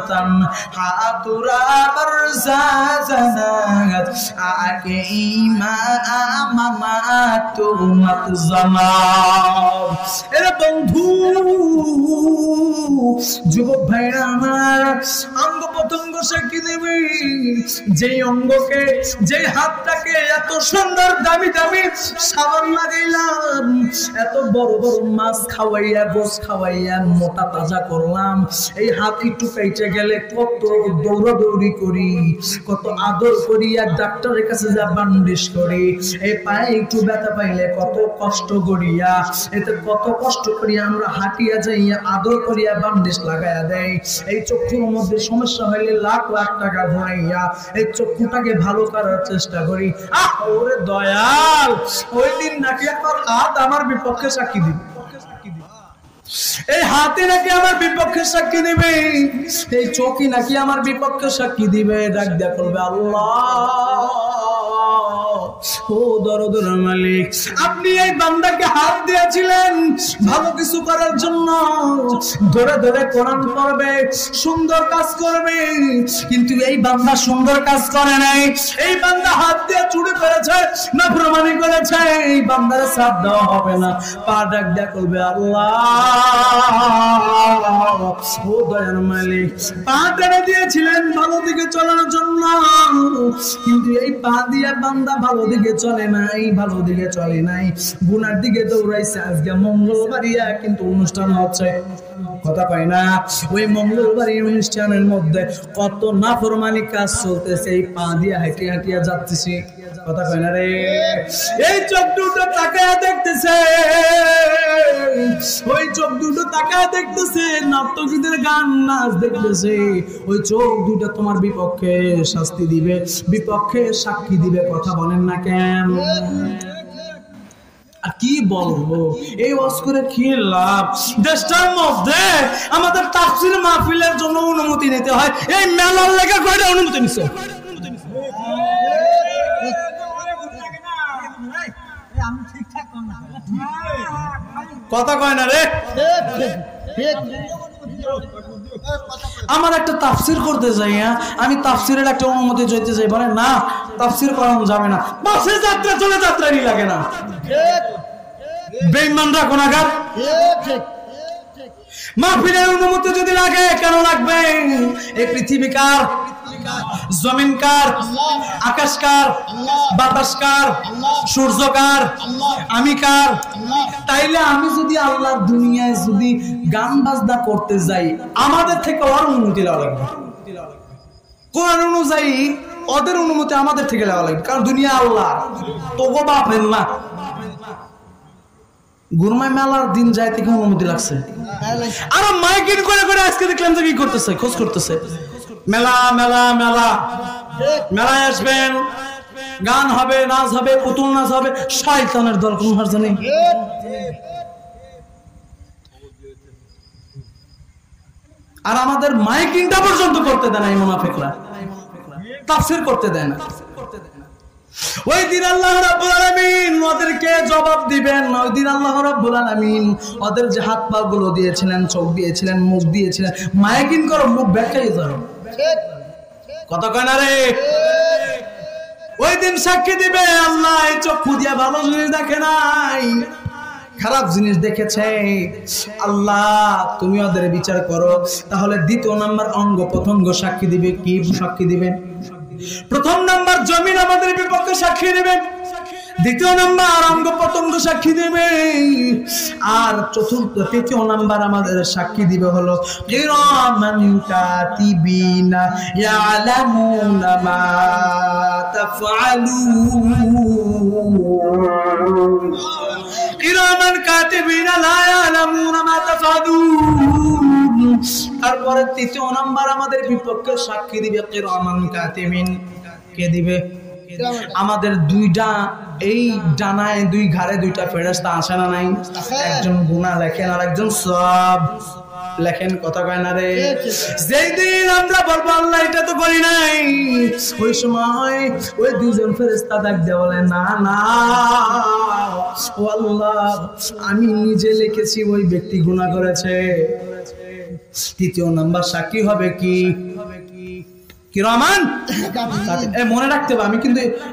S1: تن حاتورا برزازنات آکه ایما آمامات مت زمان এরা বন্ধু যুবক ভাইরা আমার অঙ্গ প্রত্যঙ্গ সাক্ষী দেবে যে অঙ্গকে যে হাতটাকে এত সুন্দর দামি দামি সাবান লাগাইলাম এত বড় বড় মাছ খাওয়াইয়া গোস খাওয়াইয়া মোটা তাজা করলাম এই হাত একটু কাইটে গেলে কত দৌড়াদৌড়ি করি কত আদর করি আর ডাক্তারের কাছে যা বান্ডিশ করি এই পায়ে একটু ব্যথা পাইলে কত কষ্ট করিয়া এতে কত কষ্ট করিয়া আমরা হাঁটিয়া যাইয়া আদর করিয়া বান্ডিশ লাগাইয়া দেয় এই চক্ষুর মধ্যে সমস্যা হইলে লাখ লাখ টাকা ভরাইয়া এই চক্ষুটাকে ভালো করার চেষ্টা করি ওরে দয়াল ওই দিন নাকি আমার হাত আমার বিপক্ষে সাক্ষী দিবে এই হাতে নাকি আমার বিপক্ষে সাক্ষী দিবে এই চোখই নাকি আমার বিপক্ষে সাক্ষী দিবে ডাক দেয়া করবে আল্লাহ ও দরদের মালিক আপনি এই বান্দাকে হাত দিয়েছিলেন ভালো কিছু করার জন্য ধরে ধরে কোরআন পড়বে সুন্দর কাজ করবে কিন্তু এই বান্দা সুন্দর কাজ করে নাই এই বান্দা হাত দিয়ে চুরি করেছে নাফরমানি করেছে এই বান্দার সাথ দেওয়া হবে না পা ডাক দেয়া করবে আল্লাহ ও দয়ার মালিক পা টেনে দিয়েছিলেন ভালো দিকে চলার জন্য কিন্তু এই পা দিয়ে বান্দা ভালো দিকে চলে নাই ভালো দিকে চলে নাই গুনার দিকে দৌড়াইছে আজকে মঙ্গলবারিয়া কিন্তু অনুষ্ঠান হচ্ছে কথা কয় না ওই মঙ্গলবারী অনুষ্ঠানের মধ্যে কত নাফরমানি কাজ চলতেছে এই পা দিয়ে হাঁটিয়া হাঁটিয়া যাচ্ছি কথা কয় না রে এই চোখ দুটো তাকায় দেখতেছে ওই চোখ দুটো তাকায় দেখতেছে নর্তকীদের গান নাচ দেখতেছে ওই চোখ দুটো তোমার বিপক্ষে শাস্তি দিবে বিপক্ষে সাক্ষী দিবে কথা বলেন না কেন আর কি বলবো এই ওয়াজ করে কি লাভ দেশটার মধ্যে আমাদের তাফসীর মাহফিলের জন্য অনুমতি নিতে হয় এই মেলার লেগে কয়টা অনুমতি নিছে কথা কয় না রে আমার একটা তাফসীর করতে যাই আমি তাফসীরের একটা অনুমতি চাইতে যাই বলে না তাফসীর করানো যাবে না বাসে যাত্রা চলে যাত্রারই লাগে না বেঈমানরা গুনাহগার মাহফিলের অনুমতি যদি লাগে কেন লাগবে এই পৃথিবী কার জমিন কার আকাশ কার বাতাস কার সূর্য কার আমি কার তাইলে আমি যদি আল্লাহর দুনিয়ায় যদি গান বাজনা করতে যাই আমাদের থেকে ওর অনুমতি নেওয়া লাগবে কোরআন অনুযায়ী ওদের অনুমতি আমাদের থেকে নেওয়া লাগবে কারণ দুনিয়া আল্লাহ তোগো বাপের না গুরমাই মেলার দিন যায় থেকে অনুমতি লাগছে আর মাইকিং করে করে আজকে দেখলাম যে কি করতেছে খোঁজ করতেছে মেলা মেলা মেলা মেলায় আসবেন গান হবে নাচ হবে পুতুল নাচ হবে শয়তানের দল কোন হার জানি আর আমাদের মাইকিংটা পর্যন্ত করতে দেয় না এই মুনাফিকরা তাফসীর করতে দেয় না ওই দিন আল্লাহ রাব্বুল আলামিন ওদেরকে জবাব দিবেন ওই দিন আল্লাহ রাব্বুল আলামিন ওদের যে হাত পা গুলো দিয়েছিলেন চোখ দিয়েছিলেন মুখ দিয়েছিলেন মাইকিং করো মুখ ব্যাখ্যাই যাও কথা কয় না রে ওই দিন সাক্ষী দিবে আল্লাহ এই চক্ষু দিয়া ভালো জিনিস দেখে নাই খারাপ জিনিস দেখেছে আল্লাহ তুমি ওদের বিচার করো তাহলে দ্বিতীয় নাম্বার অঙ্গ প্রত্যঙ্গ সাক্ষী দিবে কি সাক্ষী দিবে প্রথম নাম্বার জমিন আমাদের বিপক্ষে সাক্ষী দিবে দ্বিতীয় নাম্বার অঙ্গ প্রত্যঙ্গ সাক্ষী দিবে আর তৃতীয় নাম্বার আমাদের সাক্ষী দিবে হলো কিরামান কাতিবিনা ইয়ালামুনা মা তাফআলুন কিরামান কাতিবিনা লা ইয়ালামুনা মা তাফআলুন তারপরে তৃতীয় নাম্বার আমাদের বিপক্ষে সাক্ষী দিবে কিরামান কাতিবিন কে দিবে আমাদের দুইটা এই ডানায় দুই ঘাড়ে দুইটা ফেরেশতা আসে না নাই একজন গুনাহ লেখেন আর একজন সওয়াব লেখেন কথা কয় না রে। যেই দিন আমরা বলবো আল্লাহ এটা তো করি নাই, ওই সময় ওই দুজন ফেরেশতা ডাক দিয়ে বলে না না ও আল্লাহ আমি নিজে লিখেছি ওই ব্যক্তি গুনাহ করেছে। তৃতীয় নাম্বার সাক্ষী হবে কি? কিরামান মনে রাখতে হবে।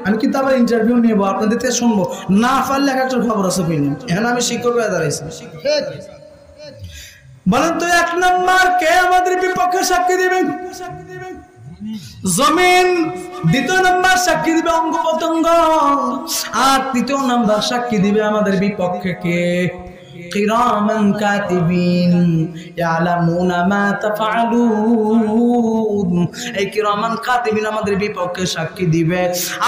S1: আমি কিন্তু আবার ইন্টারভিউ নেবো, আপনাদের থেকে শুনবো, না পারলে একটা খবর আছে বুঝলেন। এখন আমি শিক্ষক হয়ে দাঁড়াইছি। বলেন তো এক নাম্বার কে আমাদের বিপক্ষে সাক্ষী দিবেন? জমিন। দ্বিতীয় নাম্বার সাক্ষী দিবে অঙ্গ প্রত্যঙ্গ, আর তৃতীয় নাম্বার সাক্ষী দিবে আমাদের বিপক্ষে কে? কিরামান কাতিবিন ইয়ালামুনা মা তাফআলুন। এই কিরামান কাতিবিন আমাদের বিপক্ষে সাক্ষী দিবে।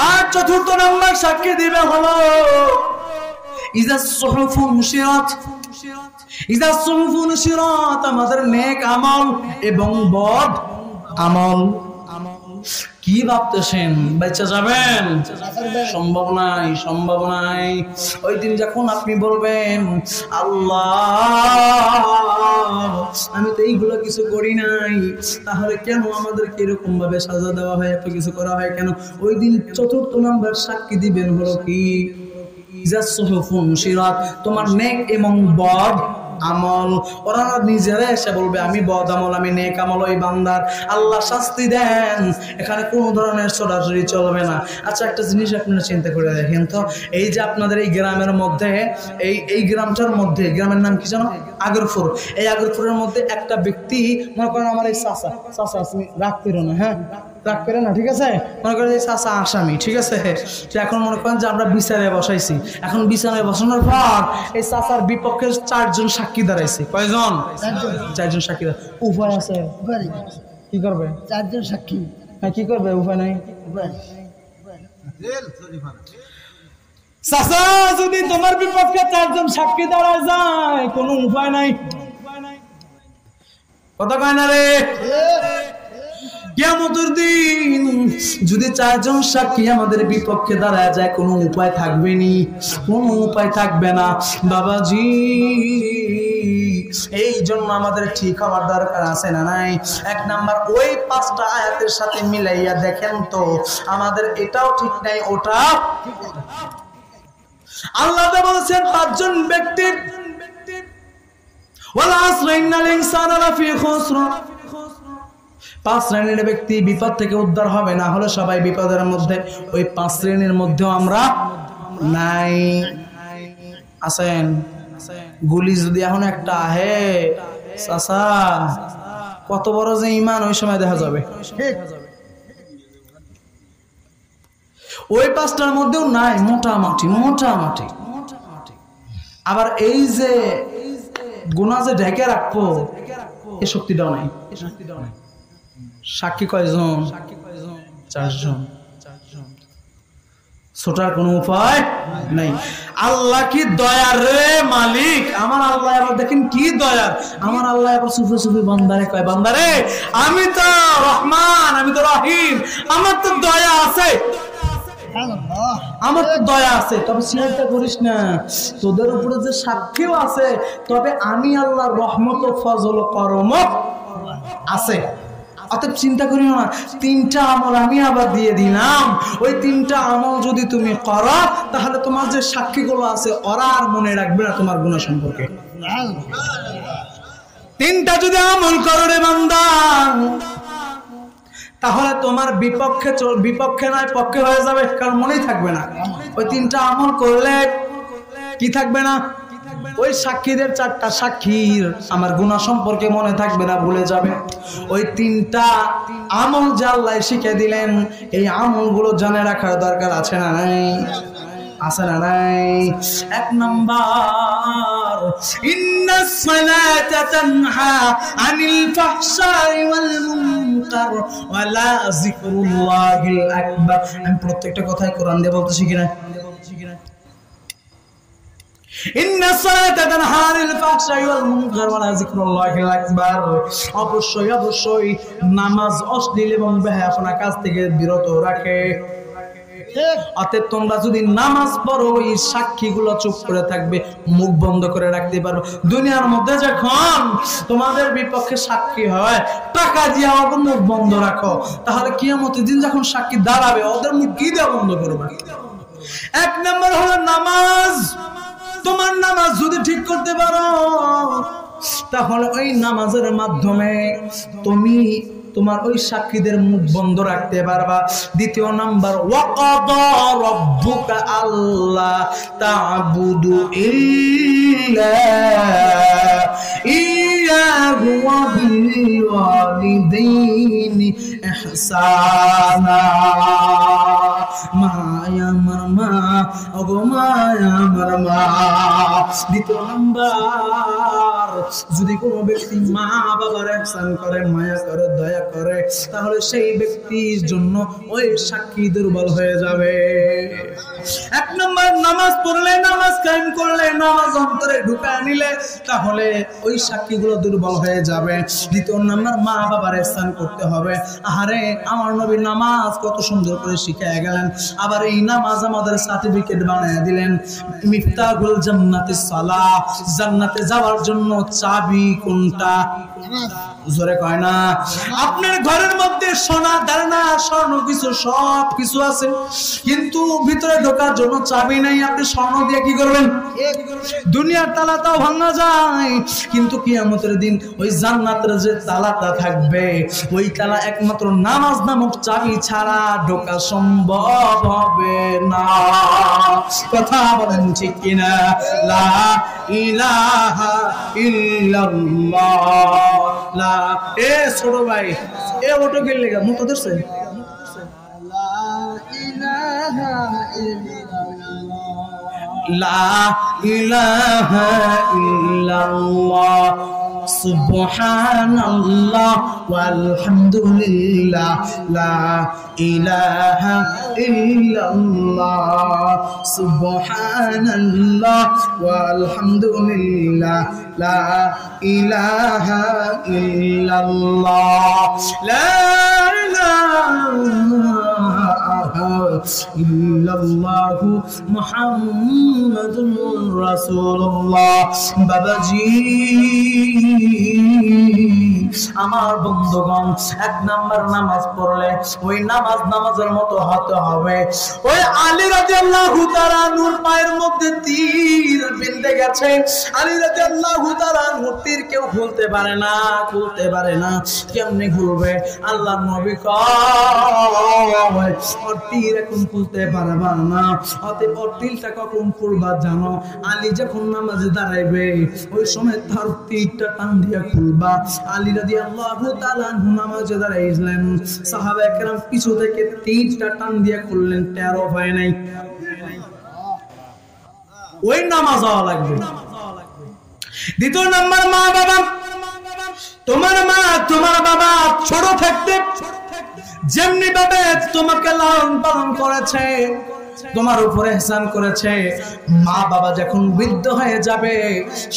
S1: আর চতুর্থ নাম্বার সাক্ষী দিবে হলো ইযা সুহুফু নুশিরাত। ইযা সুহুফু নুশিরাত আমাদের নেক আমল এবং বদ আমল। কি ভাবতেছেন বাচ্চা যাবেন? সম্ভব নাই, সম্ভব নাই। ওই দিন যখন আপনি বলবেন আল্লাহ আমি তো এইগুলো কিছু করি নাই, তাহলে কেন আমাদেরকে এরকম ভাবে সাজা দেওয়া হয়, এত কিছু করা হয় কেন? ওই দিন চতুর্থ নাম্বার সাক্ষী দিবেন হলো কি? তোমার নেক এবং বদ আমল। ওরা নিজেরা এসে বলবে আমি বদ আমল, আমি নেক আমল। ওই বান্দার আল্লাহ শাস্তি দেন, এখানে কোনো ধরনের ছোটাছুটি চলবে না। আচ্ছা একটা জিনিস আপনারা চিন্তা করে দেখেন তো, এই যে আপনাদের এই গ্রামের মধ্যে এই গ্রামটার মধ্যে, গ্রামের নাম কি জানো? আগরপুর। এই আগরপুরের মধ্যে একটা ব্যক্তি, মনে করেন আমার এই চাচা তুমি রাগ করো না, হ্যাঁ রাগ করে না, ঠিক আছে? মনে করেন এই চাচা আসামি, ঠিক আছে? এখন মনে করেন যে আমরা বিচারে বসাইছি, এখন বিচারে বসানোর পর এই চাচার বিপক্ষে 4 জন সাক্ষী দাঁড়াইছে। কয়জন? 4 জন সাক্ষী। উপায় আছে? কি করবে?
S2: 4 জন সাক্ষী।
S1: হ্যাঁ কি করবে? উপায় নাই। চাচা যদি তোমার বিপক্ষে 4 জন সাক্ষী দাঁড়ায় যায়, কোনো উপায় নাই। কথা কয় না রে? কিয়ামতের দিন যদি 4 জন সাক্ষী আমাদের বিপক্ষে দাঁড়ায় যায়, কোনো উপায় থাকবে নি, কোনো উপায় থাকবে না বাবাজি। এই জন্য আমাদের ঠিক হওয়ার দরকার আছে না নাই? 1 নাম্বার ওই 5টা আয়াতের সাথে মিলাইয়া দেখেন তো, আমাদের এটাও ঠিক নাই, ওটা আল্লাহ বলেছেন 5 জন ব্যক্তি ওয়াল আসরি ইন্নাল ইনসানা লাফি খুসর। 5 শ্রেণীর ব্যক্তি বিপদ থেকে উদ্ধার হবে না, হলে সবাই বিপদের মধ্যে। ওই 5 শ্রেণীর মধ্যেও আমরা নাই। আছেন? গুলি যদি এখন একটা আহে চাচা, কত বড় যে ইমান ওই সময় দেখা যাবে। ওই 5টার মধ্যেও নাই, মোটামুটি। আবার এই যে গুনাহ যে ঢেকে রাখবো, এই শক্তিটাও নাই। সাক্ষী কয়জন? 4 জন। ছোটার কোনো উপায় নাই। আল্লাহ কি দয়ার রে মালিক! আমার আল্লাহ আবার দেখেন কি দয়ার। আমার আল্লাহ আবার সুফে সুফে বান্দারে কয়, বান্দারে আমি তো রহমান, আমি তো রহিম, আমার তো দয়া আছে, আমার তো দয়া আছে। তবে চিন্তা করিস না, তোদের উপরে যে সাক্ষীও আছে, তবে আমি আল্লাহর রহমত ও ফজল ও করম আছে। অতএব চিন্তা করিও না, 3টা আমল আমি আবার দিয়ে দিলাম। ওই 3টা আমল যদি তুমি করো, তাহলে তোমার যে সাক্ষীগুলো আছে ওরা আর মনে রাখবে না তোমার গুনাহ সম্পর্কে। 3টা যদি আমল করো রে বান্দা, তাহলে তোমার বিপক্ষে নয় পক্ষে হয়ে যাবে, কারণ মনেই থাকবে না। ওই 3টা আমল করলে কি থাকবে না? ওই সাক্ষীদের 4টা সাক্ষীর আমার গুনাহ সম্পর্কে মনে থাকবে না, ভুলে যাবে। ওই 3টা আমল যে আল্লাহ শিখে দিলেন, এই আমলগুলো জানে রাখার দরকার আছে না নাই? আছে না নাই? 1 নাম্বার, ইন্নাস সালাতা তানহা আনিল ফাহশাই ওয়াল মুনকার ওয়া লা যিকরুল্লাহিল আকবার। আমি প্রত্যেকটা কথাই কোরআন দিয়ে বলতেছি কিনা? ইন্নাস সালাতা তানহা আনিল ফাহশাই ওয়াল মুনকার ওয়া লা যিকরুল্লাহিল আকবার। অবশ্যই নামাজ অশ্লীল এবং বেহায়াপনা কাজ থেকে বিরত রাখে। অতএব তোমরা যদি নামাজ পড়ো ওই সাক্ষীগুলো চুপ করে থাকবে, মুখ বন্ধ করে রাখতে পারবে। দুনিয়ার মধ্যে যখন তোমাদের বিপক্ষে সাক্ষী হয়, টাকা দিয়ে আমাকে মুখ বন্ধ রাখো, তাহলে কিয়ামতের দিন যখন সাক্ষী দাঁড়াবে ওদের মুখ কি দিয়ে বন্ধ করবে? এক নম্বর হলো নামাজ। তোমার নামাজ যদি ঠিক করতে পারো তাহলে ওই নামাজের মাধ্যমে তুমি তোমার ওই সাক্ষীদের মুখ বন্ধ রাখতে পারবা। দ্বিতীয় নাম্বার, ওয়াকাদা রাব্বুকা আল্লা তা'বুদু ইল্লা ইয়্যাহু ওয়া বিল ওয়ালিদাইনি ইহসানা। মায়া আমার মা, ওগো মায়া আমার মা। দ্বিতীয় নাম্বার, যদি কোনো ব্যক্তি মা বাবার ইহসান করে, মায়া করে, দয়া করে, তাহলে সেই ব্যক্তির জন্য ওই সাক্ষী দুর্বল হয়ে যাবে। এক নম্বর, নামাজ পড়লে, নামাজ কায়েম করলে, নামাজ অন্তরে ঢুকায় নিলে তাহলে ওই সাক্ষীগুলো দুর্বল হয়ে যাবে। দ্বিতীয় নম্বর, মা বাবার ইহসান করতে হবে। আরে আমার নবী নামাজ কত সুন্দর করে শিখিয়ে গেলেন, আবার এই নামাজ আমাদের সার্টিফিকেট বানিয়ে দিলেন। মিফতাহুল জান্নাতিস সালাহ, জান্নাতে যাওয়ার জন্য চাবি কোনটা? জোরে কয় না। আপনার ঘরের মধ্যে সোনা দানা স্বর্ণ কিছু সব কিছু আছে, কিন্তু ভিতরে ঢোকার জন্য চাবি নাই। আপনি স্বর্ণ দিয়ে কি করবেন? দুনিয়ার তালাটাও ভাঙা যায়, কিন্তু কিয়ামতের দিন ওই জান্নাতের যে তালাটা থাকবে, ওই তালা একমাত্র নামাজ নামক চাবি ছাড়া ঢোকা সম্ভব হবে না। কথা বলেন ঠিক কিনা? লা ইলাহা ইল্লাল্লাহ। লা, এ ছোট ভাই, এ অটো গেলে মুখ ধরছে। লা ইলাহা ইল্লাল্লাহ, সুবহানাল্লাহ ওয়ালহামদুলিল্লাহ, লা ইলাহা ইল্লাল্লাহ, সুবহানাল্লাহ ওয়ালহামদুলিল্লাহ, লা ইলাহা ইল্লাল্লাহ, লা ইলাহা ইল্লাল্লাহু মুহাম্মাদুর রাসূলুল্লাহ। বাবাজি, আমার বন্ধুগণ, এক নাম্বার নামাজ পড়লে ওই নামাজের মতো হতে হবে। ওই আলী রাদিয়াল্লাহু তাআলা নূর পায়ের মধ্যে তীর বিঁধে গেছে। আলী রাদিয়াল্লাহু তাআলা নূর তীর কেউ খুলতে পারে না, খুলতে পারে না। কেমনে খুলবে? আল্লাহর নবী কয় ওর তীর এখন খুলতে পারবা না। অতএব ওর তীরটা কখন খুলবা জানো? আলী যখন নামাজে দাঁড়াইবে ওই সময় তার তীরটা টান দিয়া খুলবা। আলী রাদিয়াল্লাহু তাআলা নামাজে দাঁড়াইছিলেন, সাহাবায়ে কেরাম পিছু থেকে তীরটা টান দিয়া খুললেন, টেরও হয় নাই। ওই নামাজ হওয়া লাগবে। দ্বিতীয় নাম্বার, মা বাবা। তোমার মা তোমার বাবা ছোট থাকতে যেমনি ভাবে তোমাকে লালন পালন করেছে, তোমার উপরে ইহসান করেছে, মা বাবা যখন বৃদ্ধ হয়ে যাবে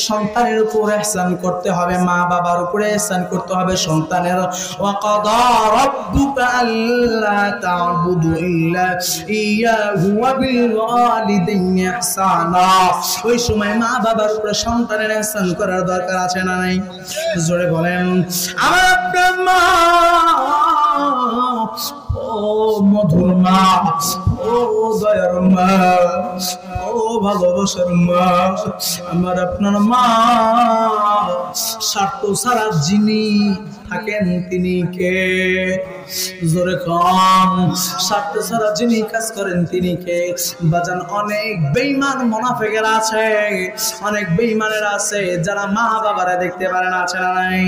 S1: সন্তানের উপর ইহসান করতে হবে, মা বাবার উপরে ইহসান করতে হবে সন্তানের। ওয়াকাদা রাব্বুকা আল্লা তা'বুদু ইল্লা ইয়্যাহু ওয়া বিল ওয়ালিদাইনি ইহসানা। ওই সময় মা বাবার উপরে সন্তানের ইহসান করার দরকার আছে না নাই? জোরে বলেন। আমার আপনার মা, ও মধুর মা, ও দয়ার মা, ও ভালোবাসার মা, আমার আপনার মা। স্বার্থ ছাড়া যিনি থাকেন তিনি কে? জোরে কম। স্বার্থ ছাড়া যিনি কাজ করেন তিনি কে? বাজান, অনেক বেঈমান মুনাফিকেরা আছে, অনেক বেঈমানেরা আছে যারা মা বাবারা দেখতে পারে না, আছে না নাই?